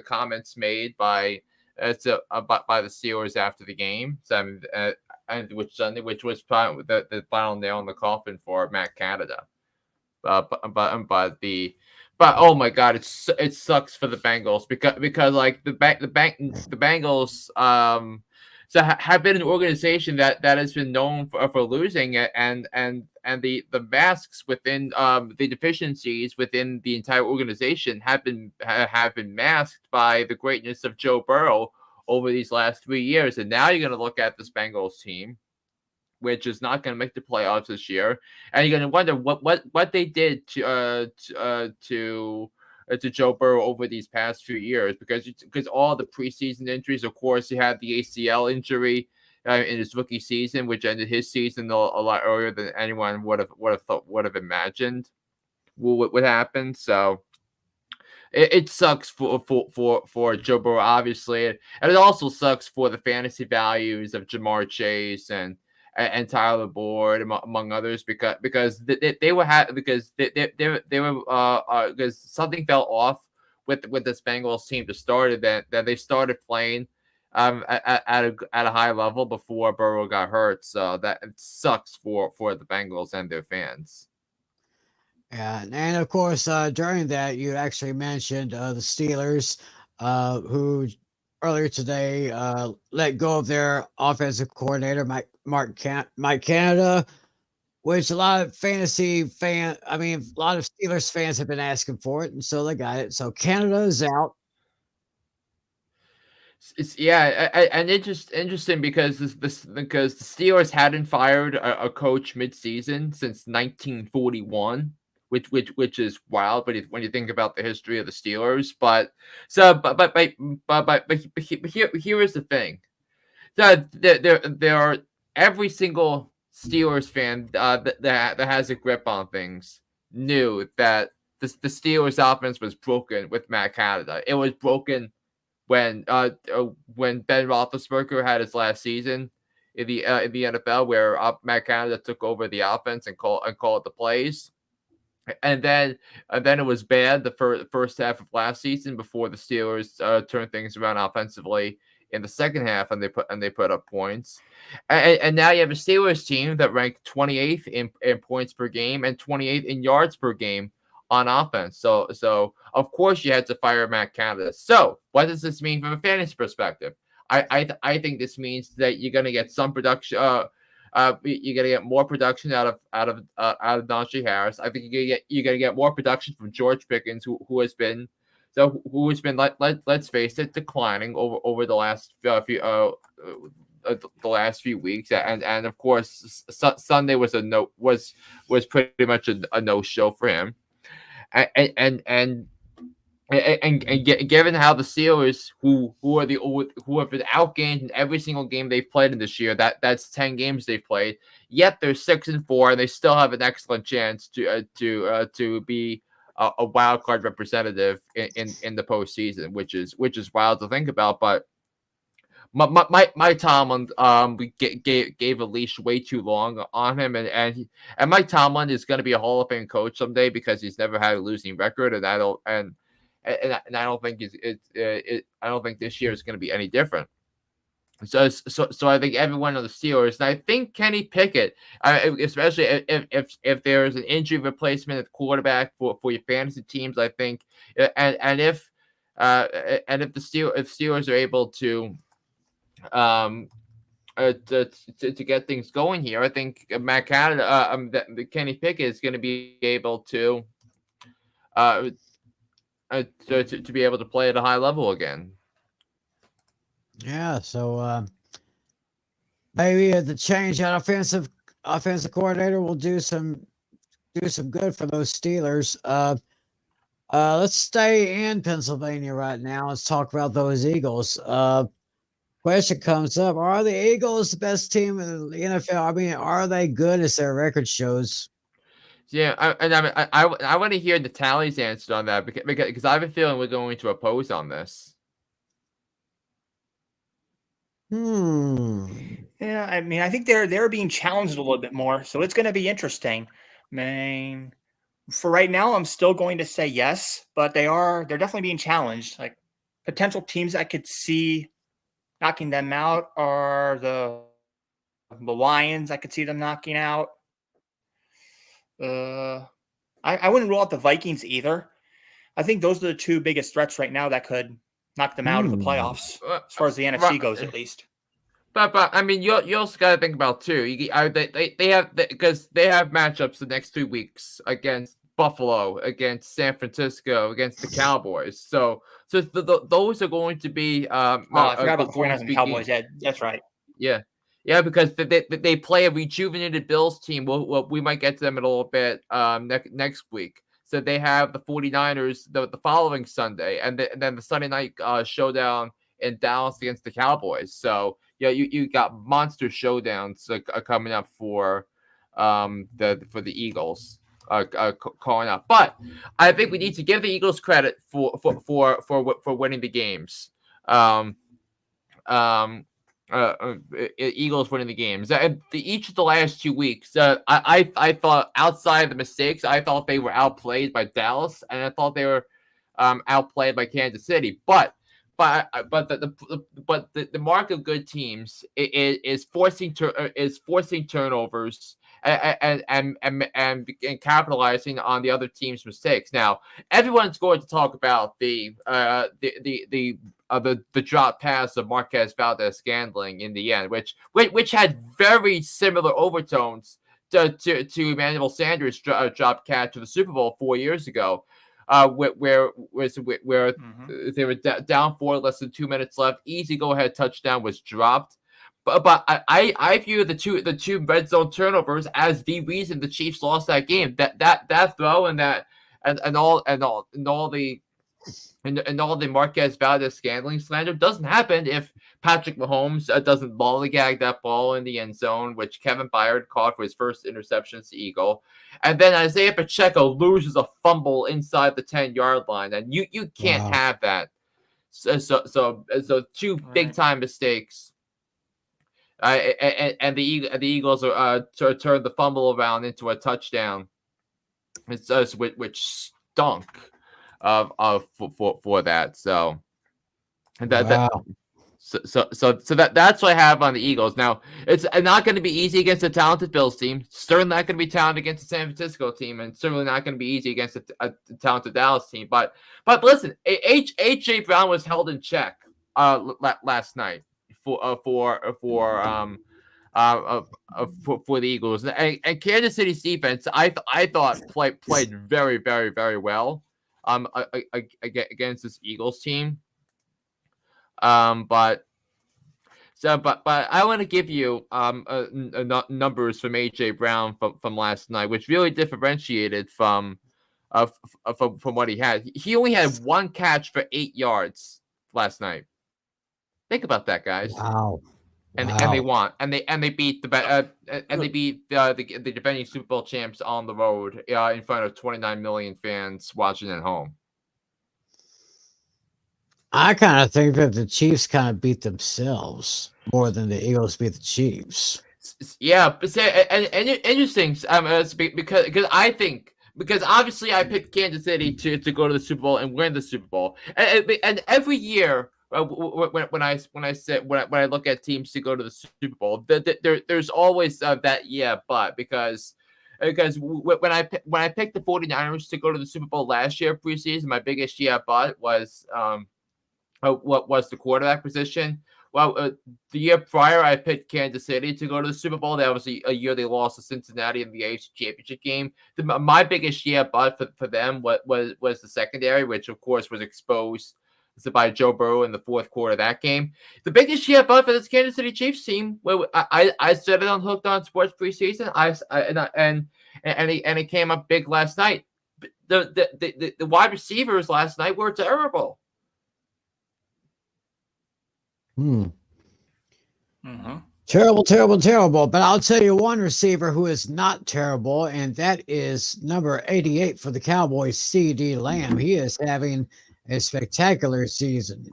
comments made by the Steelers after the game. So which was probably the final nail in the coffin for Matt Canada. But oh my God, it sucks for the Bengals because like the Bengals have been an organization that has been known for losing, and the masks within the deficiencies within the entire organization have been masked by the greatness of Joe Burrow over these last 3 years. And now you're going to look at this Bengals team, which is not going to make the playoffs this year, and you're going to wonder what they did to Joe Burrow over these past few years, because all the preseason injuries. Of course, he had the ACL injury in his rookie season, which ended his season a lot earlier than anyone would have imagined would happen. So it sucks for Joe Burrow, obviously, and it also sucks for the fantasy values of Jamar Chase and Tyler Boyd, among others, because they were because something fell off with this Bengals team to start it. That they started playing at a high level before Burrow got hurt. So that it sucks for the Bengals and their fans. Yeah, and of course, during that, you actually mentioned the Steelers, who earlier today let go of their offensive coordinator, Mike Canada, which a lot of Steelers fans have been asking for it, and so they got it. So Canada is out. And it's just interesting because the Steelers hadn't fired a coach mid-season since 1941. Which is wild, but when you think about the history of the Steelers, but here is the thing: that there are every single Steelers fan that has a grip on things knew that the Steelers offense was broken with Matt Canada. It was broken when Ben Roethlisberger had his last season in the NFL, where Matt Canada took over the offense and called the plays. And then it was bad the first half of last season before the Steelers turned things around offensively in the second half, and they put up points. And now you have a Steelers team that ranked 28th in points per game and 28th in yards per game on offense. So of course you had to fire Matt Canada. So what does this mean from a fantasy perspective? I think this means that you're going to get some production. You're gonna get more production out of Najee Harris. I think you're gonna get more production from George Pickens, who has been let's face it, declining over the last few weeks, and of course Sunday was pretty much a no show for him, and given how the Steelers, who have been outgained in every single game they've played in this year, that's 10 games they've played, yet they're 6-4, and they still have an excellent chance to be a wild card representative in the postseason, which is wild to think about. But Mike Tomlin we gave a leash way too long on him, and Mike Tomlin is going to be a Hall of Fame coach someday because he's never had a losing record, and I don't think I don't think this year is going to be any different. So I think everyone on the Steelers, and I think Kenny Pickett, especially if there's an injury replacement at quarterback for your fantasy teams, I think, and if the Steelers are able to get things going here, I think Matt Canada, Kenny Pickett is going to be able to be able to play at a high level again. Yeah, so maybe the change at offensive coordinator will do some good for those Steelers. Let's stay in Pennsylvania right now. Let's talk about those Eagles. Question comes up: are the Eagles the best team in the NFL? I mean, are they good as their record shows? Yeah, I want to hear the tallies answered on that because I have a feeling we're going to oppose on this. Yeah, I mean, I think they're being challenged a little bit more, so it's going to be interesting. I mean, for right now, I'm still going to say yes, but they're definitely being challenged. Like potential teams I could see knocking them out are the Lions. I could see them knocking out. I wouldn't rule out the Vikings either. I think those are the two biggest threats right now that could knock them out of the playoffs, as far as the NFC goes, at least. But I mean, you also got to think about too. They have because they have matchups the next 2 weeks against Buffalo, against San Francisco, against the Cowboys. So those are going to be. I forgot about the 49ers and Cowboys. Yeah, that's right. Yeah, because they play a rejuvenated Bills team. We might get to them in a little bit next week. So they have the 49ers the following Sunday, and then the Sunday night showdown in Dallas against the Cowboys. So yeah, you got monster showdowns coming up for the Eagles calling up. But I think we need to give the Eagles credit for winning the games. Eagles winning the games. Each of the last 2 weeks, I thought outside of the mistakes, I thought they were outplayed by Dallas, and I thought they were outplayed by Kansas City. But the mark of good teams is forcing turnovers and capitalizing on the other team's mistakes. Now, everyone's going to talk about the drop pass of Marquez Valdez-Scantling in the end, which had very similar overtones to Emmanuel Sanders' drop catch to the Super Bowl 4 years ago. Where they were down 4, less than 2 minutes left. Easy go-ahead touchdown was dropped. But I view the two red zone turnovers as the reason the Chiefs lost that game. That throw and all the Marquez Valdez-Scantling slander doesn't happen if Patrick Mahomes doesn't lollygag that ball in the end zone, which Kevin Byard caught for his first interception as the Eagle. And then Isaiah Pacheco loses a fumble inside the 10-yard line, and you can't have that. So two big time mistakes. And the Eagles turned the fumble around into a touchdown. Which stunk for that. So and that's what I have on the Eagles. Now, it's not going to be easy against a talented Bills team. Certainly not going to be talented against the San Francisco team, and certainly not going to be easy against a talented Dallas team. But listen, AJ Brown was held in check last night for the Eagles, and Kansas City's defense I thought played very, very, very well against this Eagles team. But I want to give you numbers from AJ Brown from last night, which really differentiated from what he had. He only had one catch for 8 yards last night. Think about that, guys. Wow. And they won, and they beat the defending Super Bowl champs on the road in front of 29 million fans watching at home. I kind of think that the Chiefs kind of beat themselves more than the Eagles beat the Chiefs. Yeah, but say, and interesting. Because obviously I picked Kansas City to go to the Super Bowl and win the Super Bowl, and every year when I look at teams to go to the Super Bowl, there's always that but because when I picked the 49ers to go to the Super Bowl last year preseason, my biggest but was what was the quarterback position. Well, the year prior, I picked Kansas City to go to the Super Bowl. That was a year they lost to Cincinnati in the AFC Championship game. My biggest but for them was the secondary, which of course was exposed by Joe Burrow in the fourth quarter of that game. The biggest but for this Kansas City Chiefs team, where I said it on Hooked on Sports preseason, and it came up big last night. The wide receivers last night were terrible. Terrible. But I'll tell you one receiver who is not terrible, and that is number 88 for the Cowboys, C.D. Lamb. He is having a spectacular season.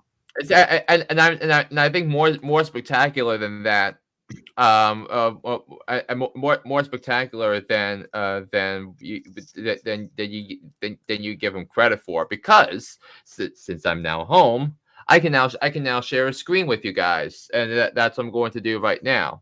And I think more spectacular than that. More spectacular than you give him credit for, because since I'm now home, I can now share a screen with you guys, and that's what I'm going to do right now.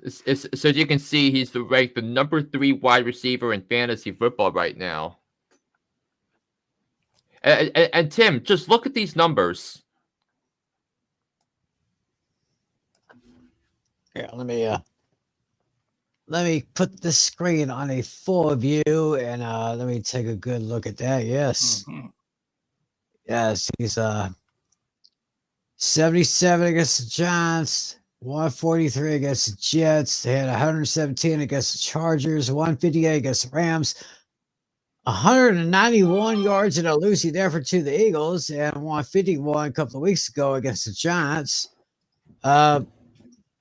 So you can see he's ranked the number 3 wide receiver in fantasy football right now. And Tim, just look at these numbers. Yeah, let me put the screen on a full view, and let me take a good look at that. Yes. Yes, he's 77 against the Giants, 143 against the Jets. They had 117 against the Chargers, 158 against the Rams, 191 yards in a losing effort to the Eagles, and 151 a couple of weeks ago against the Giants.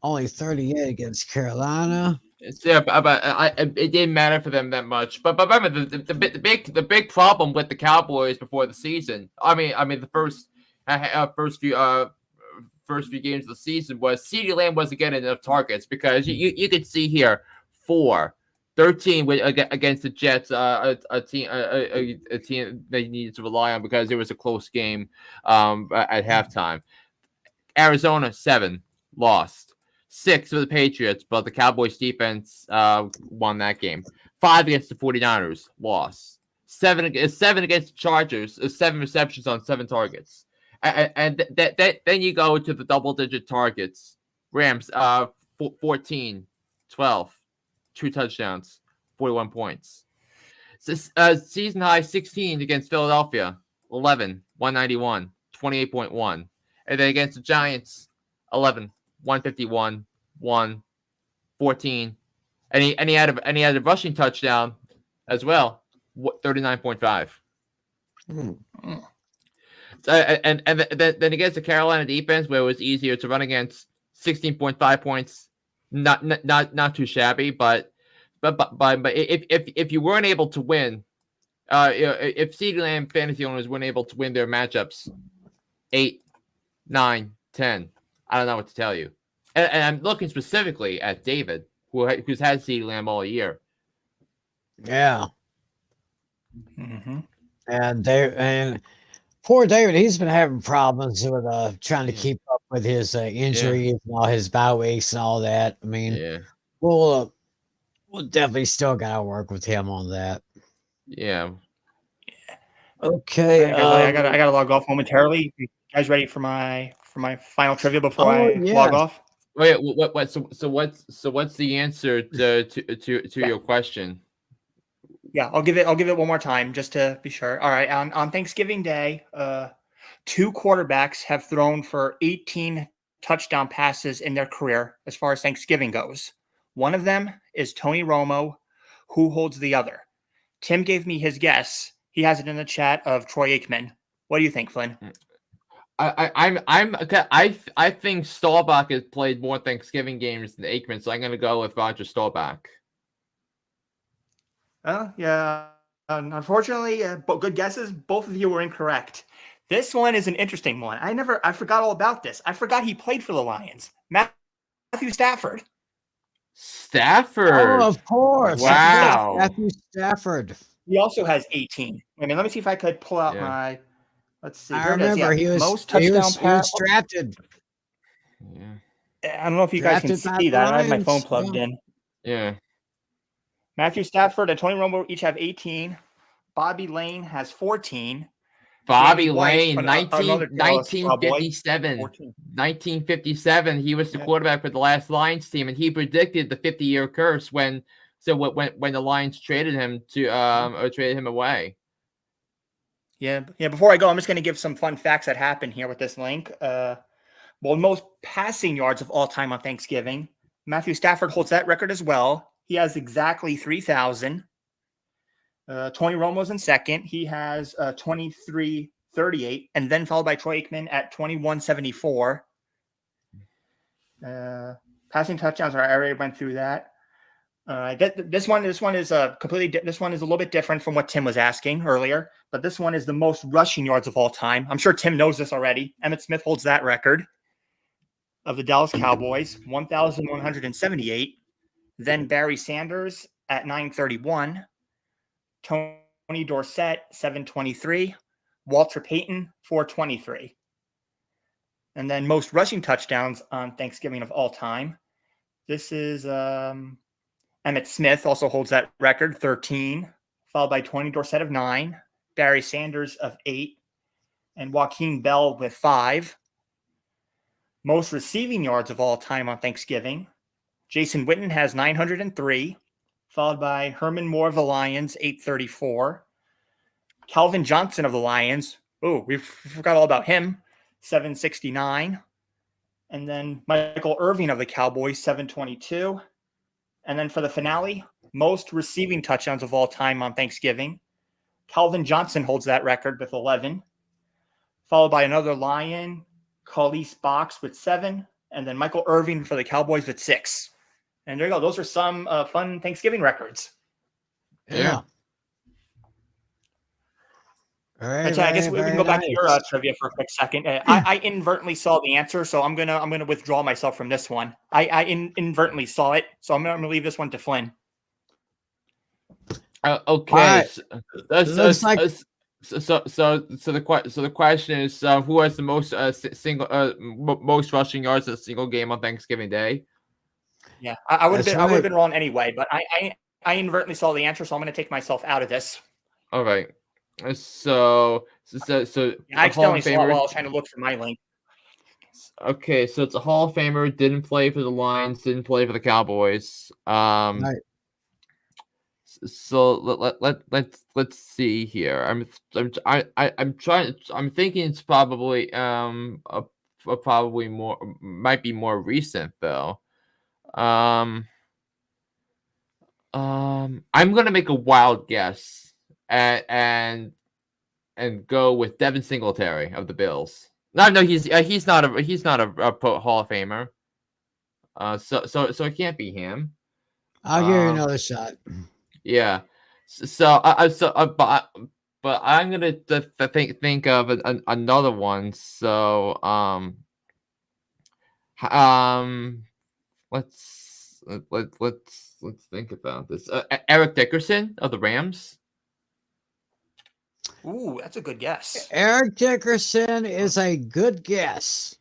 Only 38 against Carolina. Yeah, but it didn't matter for them that much. But remember, the big problem with the Cowboys before the season. I mean the first few games of the season was CeeDee Lamb wasn't getting enough targets, because you could see here 13 against the Jets, a team they needed to rely on because it was a close game at halftime. Arizona 7 lost. 6 for the Patriots, but the Cowboys defense won that game. 5 against the 49ers, lost. 7 against the Chargers, 7 receptions on 7 targets. And then you go to the double-digit targets. Rams, 14, 12, 2 touchdowns, 41 points. Season high 16 against Philadelphia, 11, 191, 28.1. And then against the Giants, 11, 151, 1, 14, and he had a rushing touchdown as well, 39.5. And then against the Carolina defense, where it was easier to run against, 16.5 points, not too shabby, but if you weren't able to win, if CeeDee Lamb fantasy owners weren't able to win their matchups, 8, 9, 10, I don't know what to tell you. And I'm looking specifically at David, who's had CeeDee Lamb all year. Yeah. And poor David, he's been having problems with trying to keep up with his injuries and all his bye weeks and all that. I mean, we'll definitely still gotta work with him on that. Yeah. Okay. I gotta log off momentarily. You guys ready for my final trivia before I log off? Wait, what? So what's the answer to your question? Yeah, I'll give it one more time just to be sure. All right, on Thanksgiving Day, 2 quarterbacks have thrown for 18 touchdown passes in their career as far as Thanksgiving goes. One of them is Tony Romo. Who holds the other? Tim gave me his guess. He has it in the chat of Troy Aikman. What do you think, Flynn? I think Staubach has played more Thanksgiving games than Aikman, so I'm going to go with Roger Staubach. Yeah. Unfortunately, good guesses. Both of you were incorrect. This one is an interesting one. I forgot all about this. I forgot he played for the Lions. Matthew Stafford. Stafford. Oh, of course. Wow. Matthew Stafford. He also has 18. I mean, let me see if I could pull out my. Let's see. I Here it is. remember Yeah. he was most touchdown he was drafted. I don't know if you guys can see that. I have my phone plugged in. Yeah. Matthew Stafford and Tony Romo each have 18. Bobby Lane has 14. Bobby Lane, 1957. 1957. He was the quarterback for the last Lions team, and he predicted the 50-year curse when the Lions traded him or traded him away. Yeah. Before I go, I'm just going to give some fun facts that happened here with this link. Most passing yards of all time on Thanksgiving. Matthew Stafford holds that record as well. He has exactly 3,000. Tony Romo's in second. He has 2338, and then followed by Troy Aikman at 2174. Passing touchdowns. I already went through that. This one is completely. This one is a little bit different from what Tim was asking earlier, but this one is the most rushing yards of all time. I'm sure Tim knows this already. Emmitt Smith holds that record of the Dallas Cowboys, 1,178. Then Barry Sanders at 931. Tony Dorsett, 723. Walter Payton, 423. And then most rushing touchdowns on Thanksgiving of all time. This is Emmitt Smith also holds that record, 13, followed by Tony Dorsett of 9, Barry Sanders of 8, and Joaquin Bell with 5. Most receiving yards of all time on Thanksgiving. Jason Witten has 903, followed by Herman Moore of the Lions, 834. Calvin Johnson of the Lions, we forgot all about him, 769. And then Michael Irvin of the Cowboys, 722. And then for the finale, most receiving touchdowns of all time on Thanksgiving. Calvin Johnson holds that record with 11, followed by another Lion, Khalees Box with 7, and then Michael Irvin for the Cowboys with 6. And there you go. Those are some fun Thanksgiving records. Yeah. I guess we can go back to your trivia for a quick second. I inadvertently saw the answer, so I'm gonna withdraw myself from this one. I inadvertently saw it, so I'm gonna leave this one to Flynn. Okay. So the question is, who has the most most rushing yards in a single game on Thanksgiving Day? Yeah, I would have been wrong anyway, but I inadvertently saw the answer, so I'm going to take myself out of this. All right. So I accidentally saw it while I was trying to look for my link. Okay, so it's a Hall of Famer. Didn't play for the Lions. Didn't play for the Cowboys. Right. So let's see here. I'm thinking it's probably probably might be more recent though. I'm gonna make a wild guess and go with Devin Singletary of the Bills. No, he's not a Hall of Famer. So it can't be him. I'll give you another shot. Yeah. But I'm gonna think of another one. So let's think about this. Eric Dickerson of the Rams. Ooh, that's a good guess. Eric Dickerson is a good guess.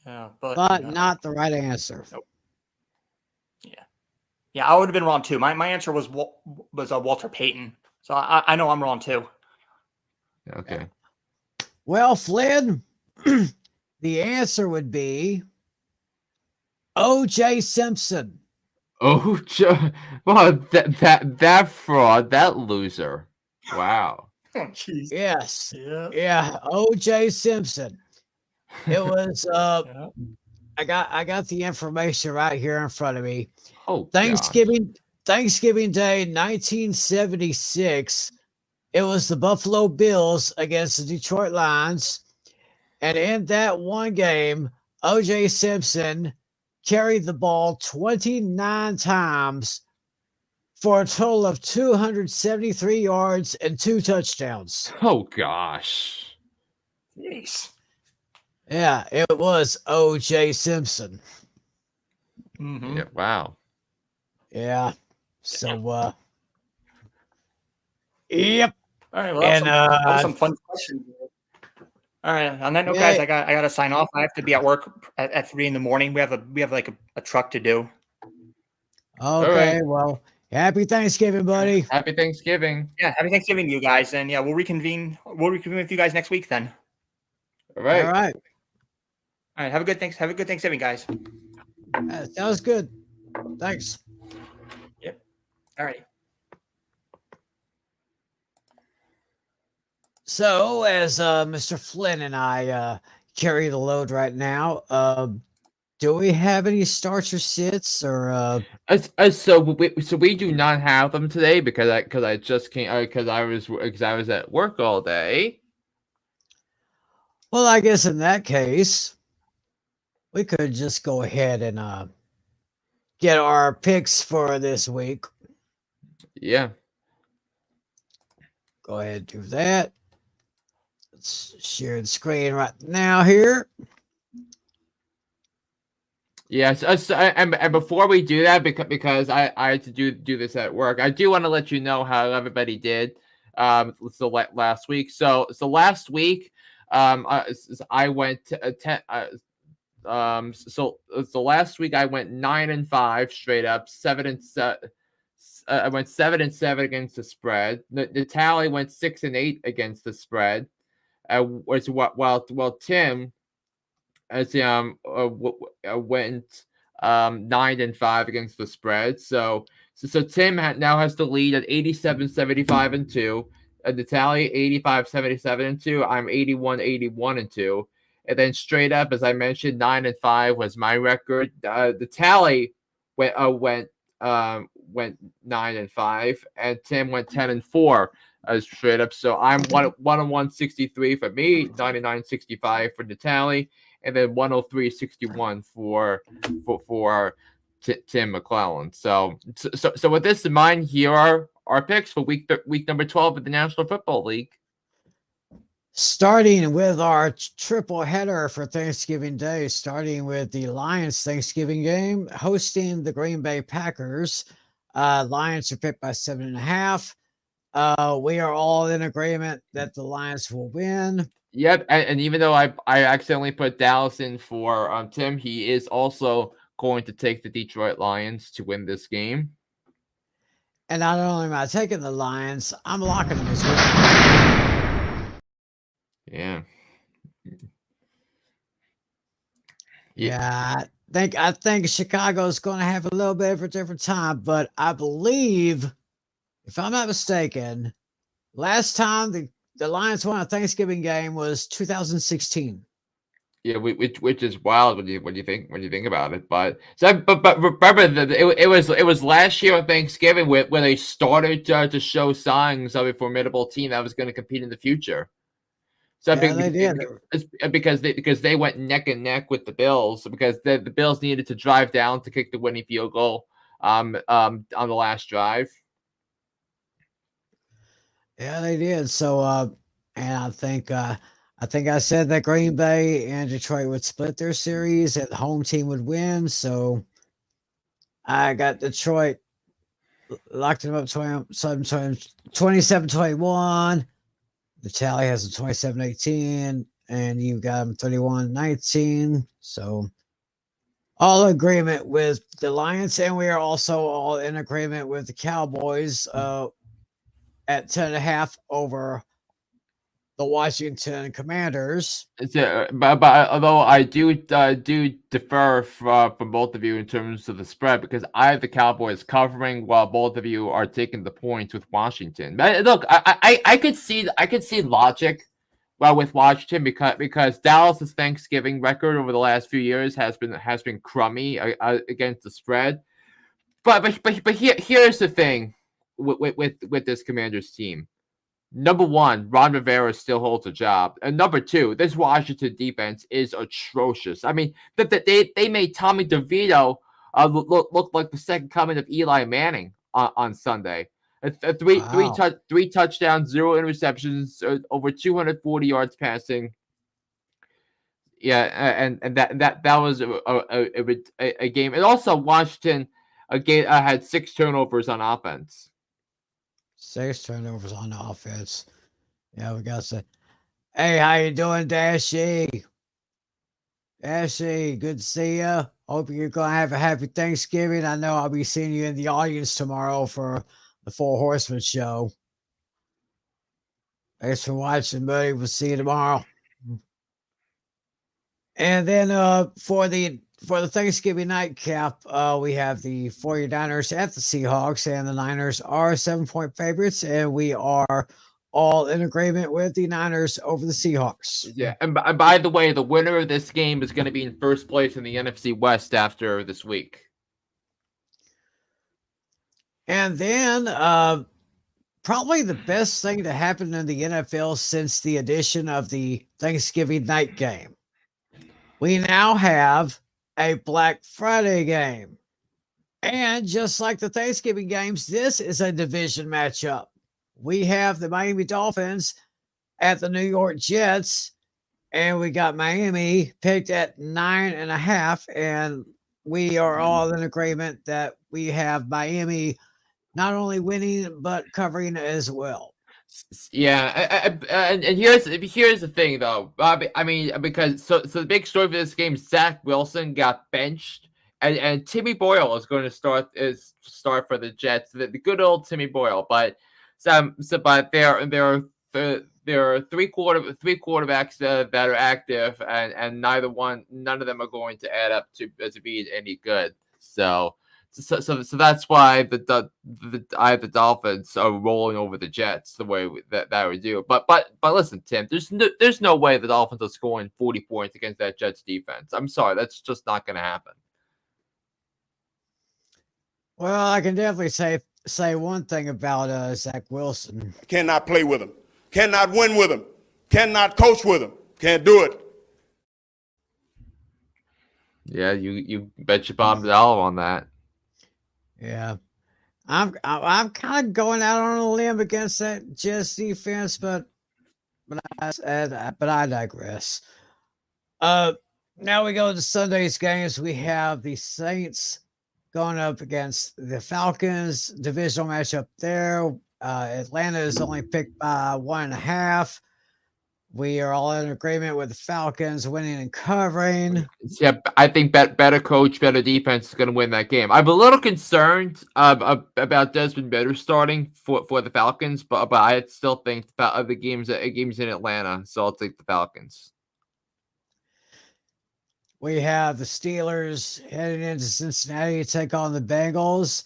Yeah, but not the right answer. Nope. Yeah, I would have been wrong too. My answer was Walter Payton. So I know I'm wrong too. Okay. Well, Flynn, the answer would be O.J. Simpson. Well, that fraud, that loser. Wow. Oh, geez. Yes. Yeah. O.J. Simpson. It was. I got the information right here in front of me. Oh, Thanksgiving Day, 1976. It was the Buffalo Bills against the Detroit Lions. And in that one game, O.J. Simpson carried the ball 29 times for a total of 273 yards and 2 touchdowns. Oh, gosh. Jeez. Yeah, it was O.J. Simpson. Mm-hmm. Yeah, wow. Yeah. So, yep. All right. Well, And that was some fun questions. All right. On that note, guys, I got to sign off. I have to be at work at 3 in the morning. We have like a truck to do. Okay. Well, happy Thanksgiving, buddy. Happy Thanksgiving. Yeah. Happy Thanksgiving to you guys. And yeah, we'll reconvene with you guys next week then. All right. All right. All right. Have a good Thanksgiving, guys. That was good. Thanks. Yep. All right. So, as Mr. Flynn and I carry the load right now, do we have any starts or sits or? So we do not have them today because I just can't because I was at work all day. Well, I guess in that case, we could just go ahead and get our picks for this week. Yeah. Go ahead and do that. Let's share the screen right now here. Yes, and before we do that, because I had to do this at work, I do want to let you know how everybody did. So last week. So last week, I went so last week I went 9-5 straight up, 7-7. I went 7-7 against the spread. The tally went 6-8 against the spread. While Tim went 9-5 against the spread. So Tim now has the lead at 87-75-2. The tally 85-77-2. I'm 81-81-2. And then straight up, as I mentioned, 9-5 was my record. The tally went 9-5, and Tim went 10-4 straight up. So I'm 101-63 for me, 99-65 for the tally, and then 103-61 for Tim McClellan. So with this in mind, here are our picks for week number 12 of the National Football League. Starting with our triple header for Thanksgiving Day, starting with the Lions Thanksgiving game, hosting the Green Bay Packers. Lions are picked by 7.5. We are all in agreement that the Lions will win. Yep, and even though I accidentally put Dallas in for Tim, he is also going to take the Detroit Lions to win this game. And not only am I taking the Lions, I'm locking them as well. Yeah. Yeah, I think Chicago's going to have a little bit of a different time, but I believe, if I'm not mistaken, last time the Lions won a Thanksgiving game was 2016. Yeah, which is wild when you think about it. But remember, it was last year on Thanksgiving when they started to show signs of a formidable team that was going to compete in the future. So they did. Because they went neck and neck with the Bills, because the Bills needed to drive down to kick the winning field goal on the last drive. Yeah, they did. So and I think I said that Green Bay and Detroit would split their series and the home team would win. So I got Detroit, locked them up 27-21. The tally has a 27-18, and you've got them 31-19. So all agreement with the Lions, and we are also all in agreement with the Cowboys at 10.5 over the Washington Commanders. But although I do defer from both of you in terms of the spread, because I have the Cowboys covering while both of you are taking the points with Washington. But look, I could see logic with Washington because Dallas's Thanksgiving record over the last few years has been crummy against the spread. But here's the thing with this Commanders team. number one, Ron Rivera still holds a job, and number two, this Washington defense is atrocious. I mean, they made Tommy DeVito look like the second coming of Eli Manning on Sunday. Three touchdowns, 0 interceptions, over 240 yards passing. Yeah, and that was a game. And also, Washington had 6 turnovers on offense. 6 turnovers on the offense. Yeah, we got to say, hey, how you doing, Dashy? Dashy, good to see you. Hope you're going to have a happy Thanksgiving. I know I'll be seeing you in the audience tomorrow for the Four Horsemen show. Thanks for watching, buddy. We'll see you tomorrow. And then for the Thanksgiving nightcap, we have the 49ers at the Seahawks, and the Niners are 7-point favorites, and we are all in agreement with the Niners over the Seahawks. Yeah, and by the way, the winner of this game is going to be in first place in the NFC West after this week. And then probably the best thing to happen in the NFL since the addition of the Thanksgiving night game. We now have a Black Friday game. And just like the Thanksgiving games, this is a division matchup. We have the Miami Dolphins at the New York Jets, and we got Miami picked at 9.5, and we are all in agreement that we have Miami not only winning but covering as well. Yeah, and here's the thing though. I mean, because the big story for this game, Zach Wilson got benched, and Timmy Boyle is going to start for the Jets. The good old Timmy Boyle, but but there are 3 quarterbacks that are active, and none of them are going to add up to be any good. So that's why the Dolphins are rolling over the Jets the way that we do. But listen, Tim, there's no way the Dolphins are scoring 40 points against that Jets defense. I'm sorry, that's just not going to happen. Well, I can definitely say one thing about Zach Wilson. Cannot play with him. Cannot win with him. Cannot coach with him. Can't do it. Yeah, you bet your bottom dollar on that. Yeah, I'm kind of going out on a limb against that Jets defense, but I digress. Now we go to Sunday's games. We have the Saints going up against the Falcons. Divisional matchup there. Atlanta is only picked by 1.5. We are all in agreement with the Falcons winning and covering. Yeah, I think better coach, better defense is going to win that game. I'm a little concerned about Desmond Ridder starting for the Falcons, but I still think the game's in Atlanta, so I'll take the Falcons. We have the Steelers heading into Cincinnati to take on the Bengals.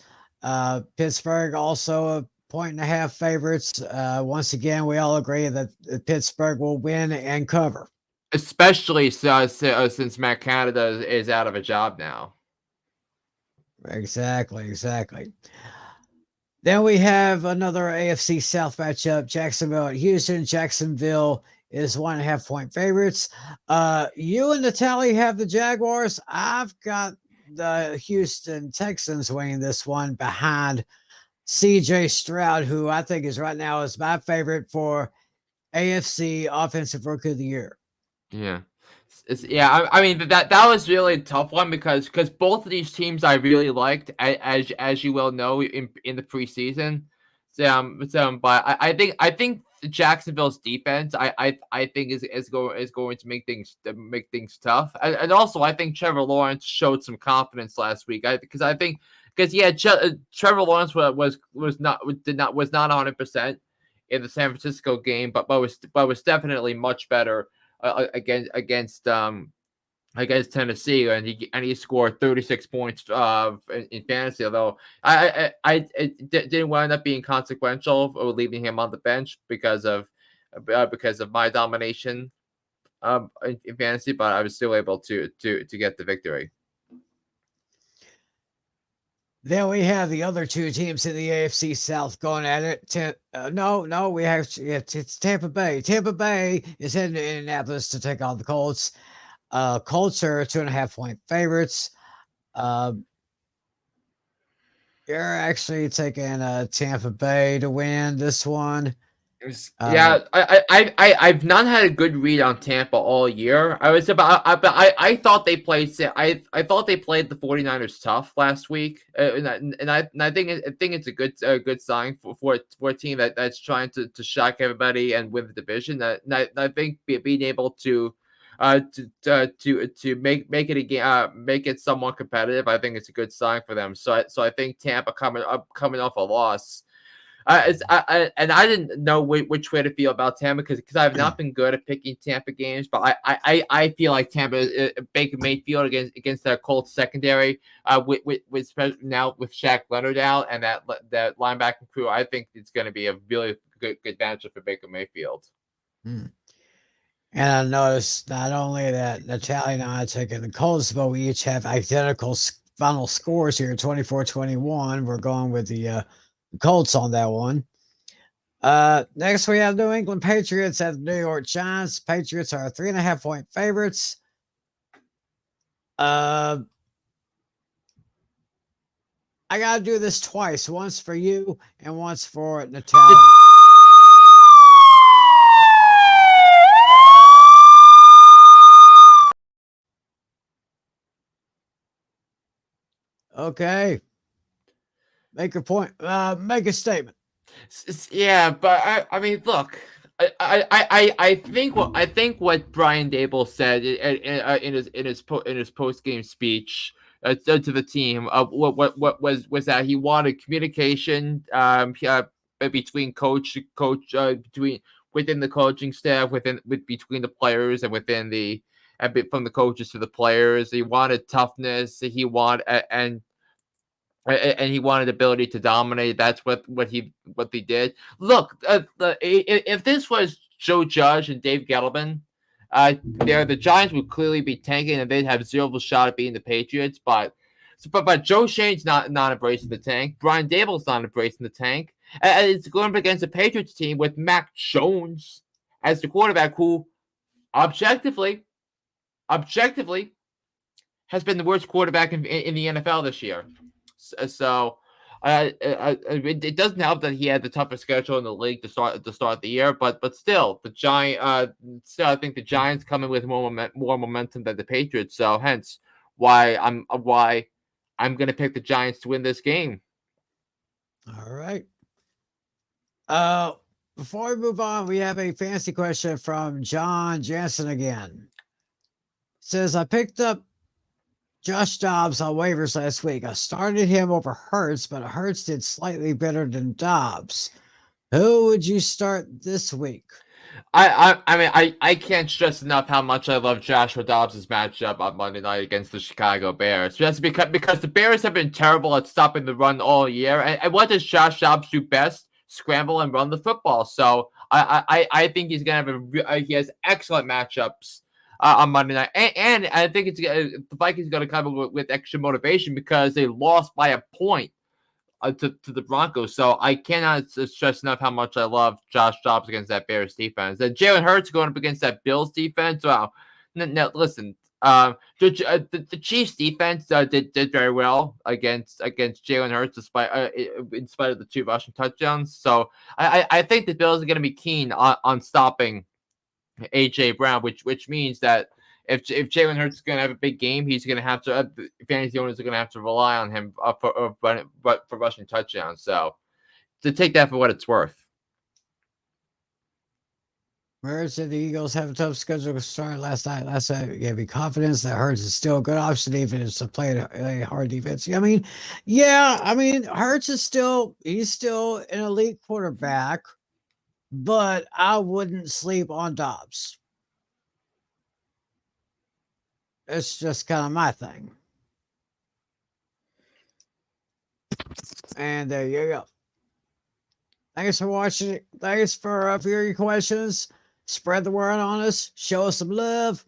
Pittsburgh also 1.5 favorites. Once again, we all agree that Pittsburgh will win and cover. Especially since Matt Canada is out of a job now. Exactly. Then we have another AFC South matchup, Jacksonville at Houston. Jacksonville is 1.5 point favorites. You and Natalie have the Jaguars. I've got the Houston Texans winning this one behind CJ Stroud, who I think is right now is my favorite for AFC Offensive Rookie of the Year. Yeah. I mean that was really a tough one because both of these teams I really liked, as you well know, in the preseason. But I think Jacksonville's defense I think is going to make things tough, and also I think Trevor Lawrence showed some confidence last week. Trevor Lawrence was not 100% in the San Francisco game, but was definitely much better against Tennessee, and he scored 36 points in fantasy. Although it didn't wind up being consequential or leaving him on the bench because of my domination in fantasy, but I was still able to get the victory. Then we have the other two teams in the AFC South going at it. No, we have it's Tampa Bay. Tampa Bay is heading to Indianapolis to take on the Colts. Colts are 2.5-point favorites. You're actually taking Tampa Bay to win this one. Yeah, I've not had a good read on Tampa all year. I thought they played I thought they played the 49ers tough last week, and I think it's a good sign for a team that's trying to shock everybody and win the division. I think being able to make it somewhat competitive, I think it's a good sign for them. So I think Tampa coming off a loss. I didn't know which way to feel about Tampa because I've not been good at picking Tampa games, but I feel like Tampa Baker Mayfield against that Colts secondary with now with Shaq Leonard out and that linebacking crew, I think it's going to be a really good matchup for Baker Mayfield. And I noticed not only that Natalia and I are taking the Colts, but we each have identical final scores here, 24-21. We're going with the Colts on that one. Next we have New England Patriots at the New York Giants. Patriots are 3.5-point favorites. I gotta do this twice, once for you and once for Natalia. Okay. Make a point. Make a statement. Yeah, but I mean, look, I think what Brian Dable said in his post game speech to the team what was that he wanted communication between within the coaching staff between the players and from the coaches to the players. He wanted toughness. He wanted and he wanted ability to dominate. That's what they did. Look, if this was Joe Judge and Dave Gettleman, the Giants would clearly be tanking and they'd have zero of a shot at beating the Patriots. But Joe Shane's not embracing the tank. Brian Dable's not embracing the tank. And it's going up against a Patriots team with Mac Jones as the quarterback, who objectively has been the worst quarterback in the NFL this year. So it doesn't help that he had the toughest schedule in the league to start the year, but still I think the Giants come in with more momentum than the Patriots. So hence why I'm going to pick the Giants to win this game. All right. Before we move on, we have a fancy question from John Jansen again. It says, I picked up Josh Dobbs on waivers last week. I started him over Hurts, but Hurts did slightly better than Dobbs. Who would you start this week? I can't stress enough how much I love Joshua Dobbs' matchup on Monday night against the Chicago Bears. Just because the Bears have been terrible at stopping the run all year. And what does Josh Dobbs do best? Scramble and run the football. So I think he's gonna have he has excellent matchups on Monday night, and I think the Vikings going to come with extra motivation because they lost by a point to the Broncos. So I cannot stress enough how much I love Josh Dobbs against that Bears defense. Then Jalen Hurts going up against that Bills defense. Wow. Now listen, the Chiefs defense did very well against Jalen Hurts in spite of the 2 rushing touchdowns. So I think the Bills are going to be keen on stopping AJ Brown, which means that if Jalen Hurts is going to have a big game, he's going to have to fantasy owners are going to have to rely on him for rushing touchdowns. So to take that for what it's worth. Hurts and the Eagles have a tough schedule to start last night. You have confidence that Hurts is still a good option, even if it's to play a hard defense. Hurts is still an elite quarterback, but I wouldn't sleep on Dobbs. It's just kind of my thing. And there you go. Thanks for watching. Thanks for your questions. Spread the word on us. Show us some love.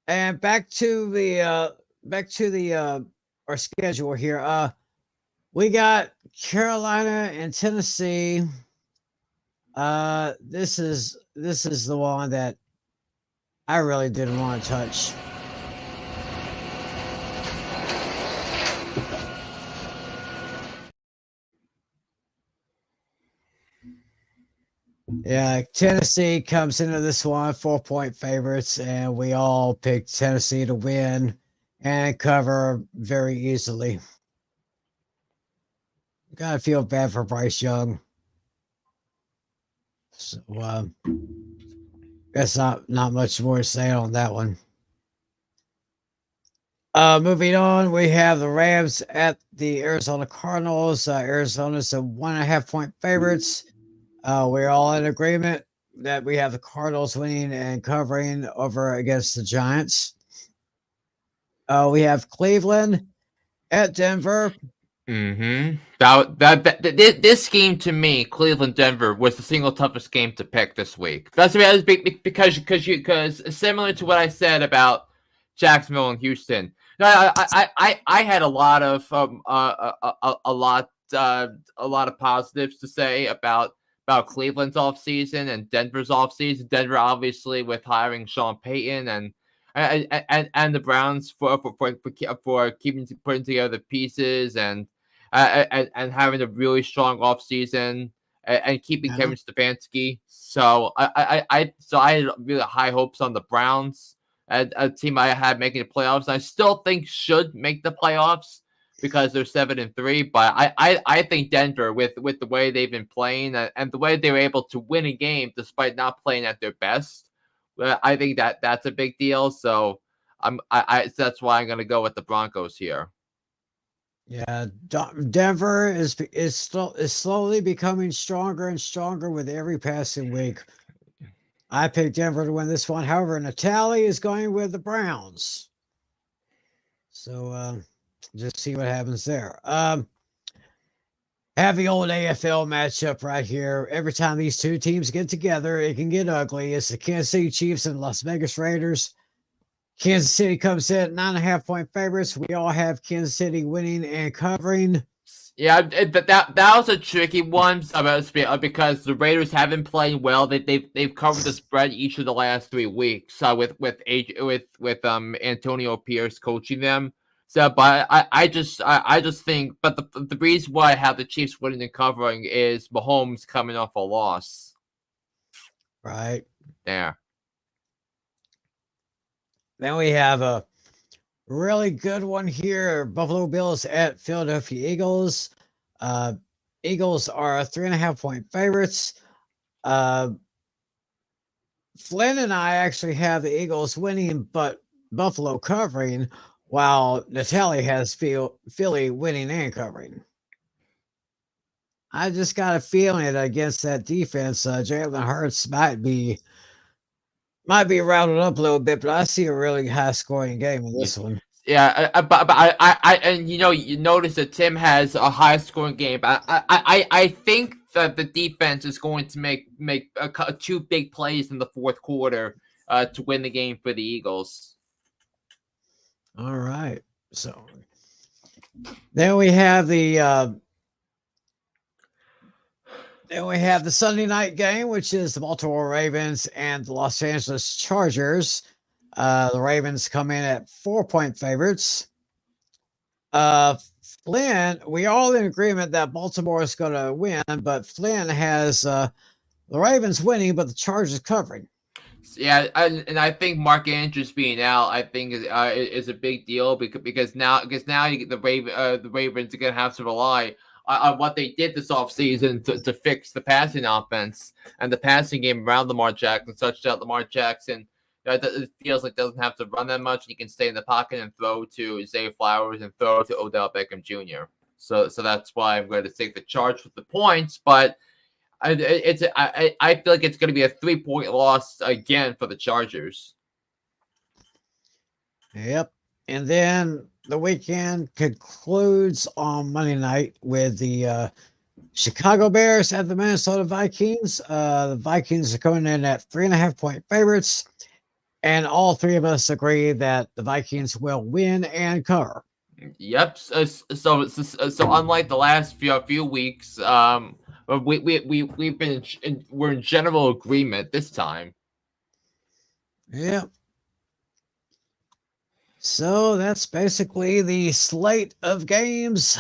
And back to our schedule here. We got Carolina and Tennessee. This is the one that I really didn't want to touch. Yeah, Tennessee comes into this one 4-point favorites, and we all picked Tennessee to win and cover very easily. Gotta feel bad for Bryce Young. So that's not much more to say on that one. Moving on, we have the Rams at the Arizona Cardinals. Arizona's a 1.5-point favorites. We're all in agreement that we have the Cardinals winning and covering over against the Giants. We have Cleveland at Denver. Mm-hmm. This game to me, Cleveland Denver, was the single toughest game to pick this week. That's because similar to what I said about Jacksonville and Houston. I had a lot of positives to say about Cleveland's offseason and Denver's offseason. Denver obviously with hiring Sean Payton and the Browns for putting together the pieces and having a really strong offseason and keeping Kevin Stefanski. So I had really high hopes on the Browns, a team I had making the playoffs. I still think should make the playoffs because they're 7-3. But I think Denver with the way they've been playing and the way they were able to win a game despite not playing at their best. I think that's a big deal. So that's why I'm going to go with the Broncos here. Yeah, Denver is slowly becoming stronger and stronger with every passing week. I picked Denver to win this one. However, Natalie is going with the Browns. So just see what happens there. Have the old AFL matchup right here. Every time these two teams get together, it can get ugly. It's the Kansas City Chiefs and Las Vegas Raiders. Kansas City comes in at 9.5-point favorites. We all have Kansas City winning and covering. Yeah, but that was a tricky one because the Raiders haven't played well. They've covered the spread each of the last 3 weeks. With Antonio Pierce coaching them. So, but I just think, but the reason why I have the Chiefs winning and covering is Mahomes coming off a loss. Right there. Then we have a really good one here. Buffalo Bills at Philadelphia Eagles. Eagles are 3.5-point favorites. Flynn and I actually have the Eagles winning, but Buffalo covering, while Natalie has Philly winning and covering. I just got a feeling that against that defense, Jalen Hurts might be routed up a little bit, but I see a really high-scoring game in this one. Yeah, but I and you notice that Tim has a high-scoring game. I think that the defense is going to make 2 big plays in the fourth quarter to win the game for the Eagles. All right. So then we have the Sunday night game, which is the Baltimore Ravens and the Los Angeles Chargers. The Ravens come in at 4-point favorites. Flynn, we all in agreement that Baltimore is going to win, but Flynn has the Ravens winning, but the Chargers covering. Yeah, and I think Mark Andrews being out, I think is a big deal because now the Ravens are going to have to rely on what they did this offseason to fix the passing offense and the passing game around Lamar Jackson, such that Lamar Jackson it feels like doesn't have to run that much. He can stay in the pocket and throw to Zay Flowers and throw to Odell Beckham Jr. So that's why I'm going to take the charge with the points, but I feel like it's going to be a 3-point loss again for the Chargers. Yep. And then the weekend concludes on Monday night with the Chicago Bears at the Minnesota Vikings. The Vikings are coming in at 3.5-point favorites, and all 3 of us agree that the Vikings will win and cover. Yep. So unlike the last few weeks, we've been we're in general agreement this time. Yep. So that's basically the slate of games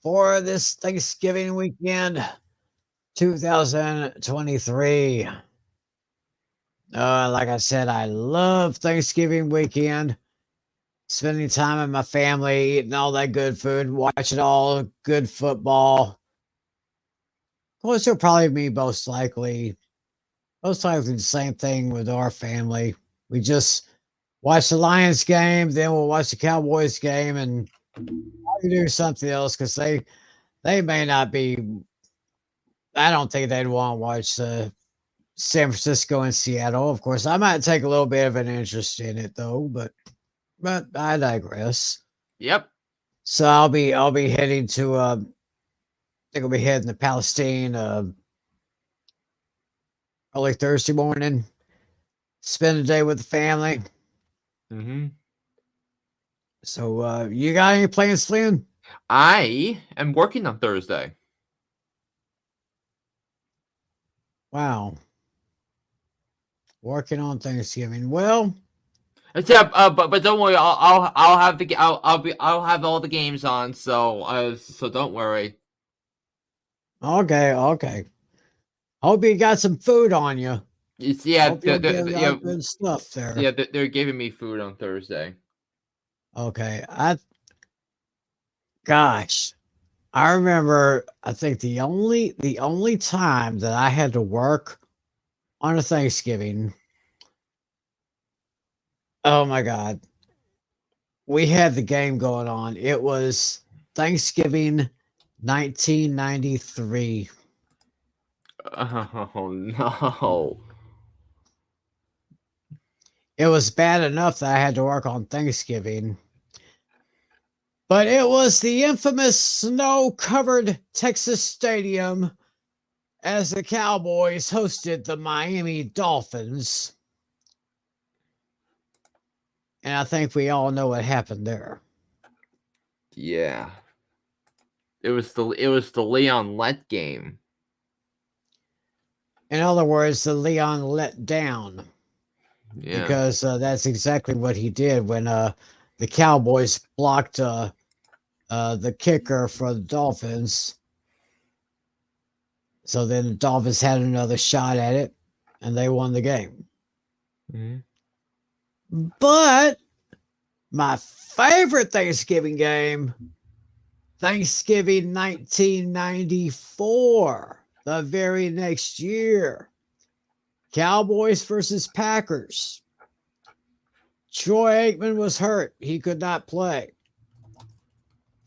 for this Thanksgiving weekend, 2023. Like I said, I love Thanksgiving weekend. Spending time with my family, eating all that good food, watching all good football. Of course, it'll probably be most likely the same thing with our family. We just watch the Lions game, then we'll watch the Cowboys game, and do something else because they may not be. I don't think they'd want to watch San Francisco and Seattle. Of course, I might take a little bit of an interest in it though, but I digress. Yep. So I'll be heading to I think I'll be heading to Palestine early Thursday morning. Spend the day with the family. Mm-hmm. So you got any plans, Flynn? I am working on Thursday. Wow. Working on Thanksgiving. Well, Yeah, but don't worry. I'll have I'll have all the games on. So don't worry. Okay. Hope you got some food on you. Yeah, good stuff there. Yeah, they're giving me food on Thursday. Okay, gosh, I remember. I think the only time that I had to work on a Thanksgiving. Oh my God, we had the game going on. It was Thanksgiving, 1993. Oh no. It was bad enough that I had to work on Thanksgiving. But it was the infamous snow-covered Texas Stadium as the Cowboys hosted the Miami Dolphins. And I think we all know what happened there. Yeah. It was the Leon Let game. In other words, the Leon let down. Yeah. Because that's exactly what he did when the Cowboys blocked the kicker for the Dolphins. So then the Dolphins had another shot at it, and they won the game. Mm-hmm. But my favorite Thanksgiving game, Thanksgiving 1994, the very next year. Cowboys versus Packers. Troy Aikman was hurt. He could not play.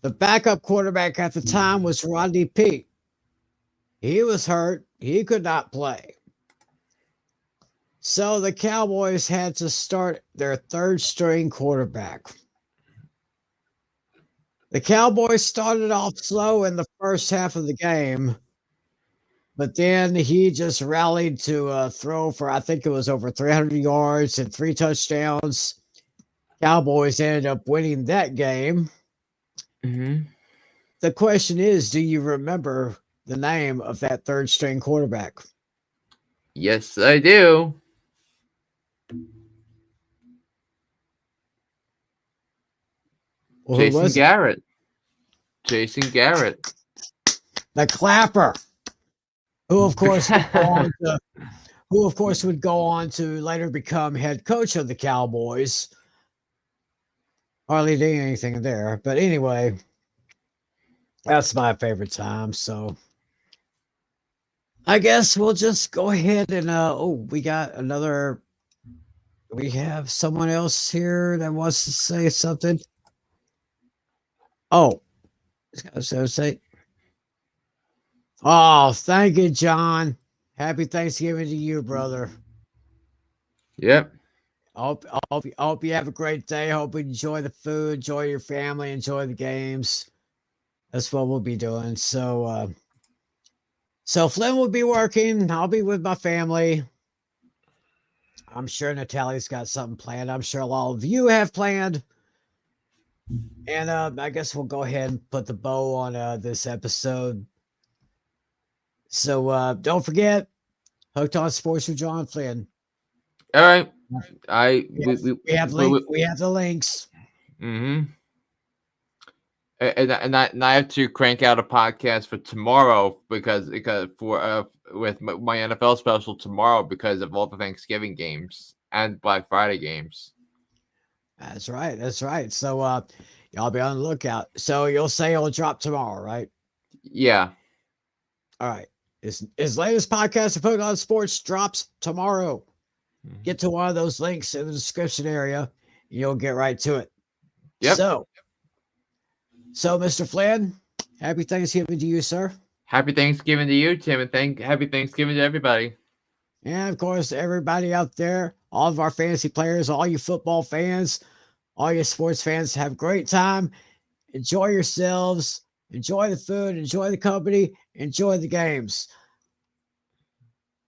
The backup quarterback at the time was Rodney Peete. He was hurt. He could not play. So the Cowboys had to start their third string quarterback. The Cowboys started off slow in the first half of the game, but then he just rallied to throw for, I think it was over 300 yards and 3 touchdowns. Cowboys ended up winning that game. Mm-hmm. The question is, do you remember the name of that third string quarterback? Yes, I do. Well, Jason Garrett. Jason Garrett. The Clapper. Who of course would go on to later become head coach of the Cowboys. Hardly did anything there. But anyway, that's my favorite time. So I guess we'll just go ahead and we have someone else here that wants to say something. Oh, thank you, John. Happy Thanksgiving to you, brother. Yep. I hope you have a great day. I hope you enjoy the food, enjoy your family, enjoy the games. That's what we'll be doing. So Flynn will be working. I'll be with my family. I'm sure Natalie's got something planned. I'm sure a lot of you have planned. And I guess we'll go ahead and put the bow on this episode. So don't forget, Hooked on Sports with John Flynn. All right. We have the links. Mm-hmm. And I have to crank out a podcast for tomorrow because with my NFL special tomorrow because of all the Thanksgiving games and Black Friday games. That's right. That's right. So y'all be on the lookout. So you'll say it'll drop tomorrow, right? Yeah. All right. His latest podcast, Hooked on Sports, drops tomorrow. Get to one of those links in the description area. You'll get right to it. Yep. So, Mr. Flynn, happy Thanksgiving to you, sir. Happy Thanksgiving to you, Tim, and happy Thanksgiving to everybody. And of course, everybody out there, all of our fantasy players, all you football fans, all you sports fans, have a great time. Enjoy yourselves. Enjoy the food. Enjoy the company. Enjoy the games.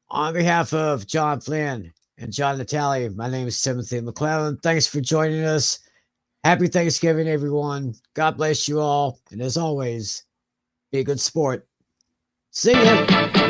On behalf of John Flynn and John Natale, my name is Timothy McClellan. Thanks for joining us. Happy Thanksgiving, everyone. God bless you all. And as always, be a good sport. See ya.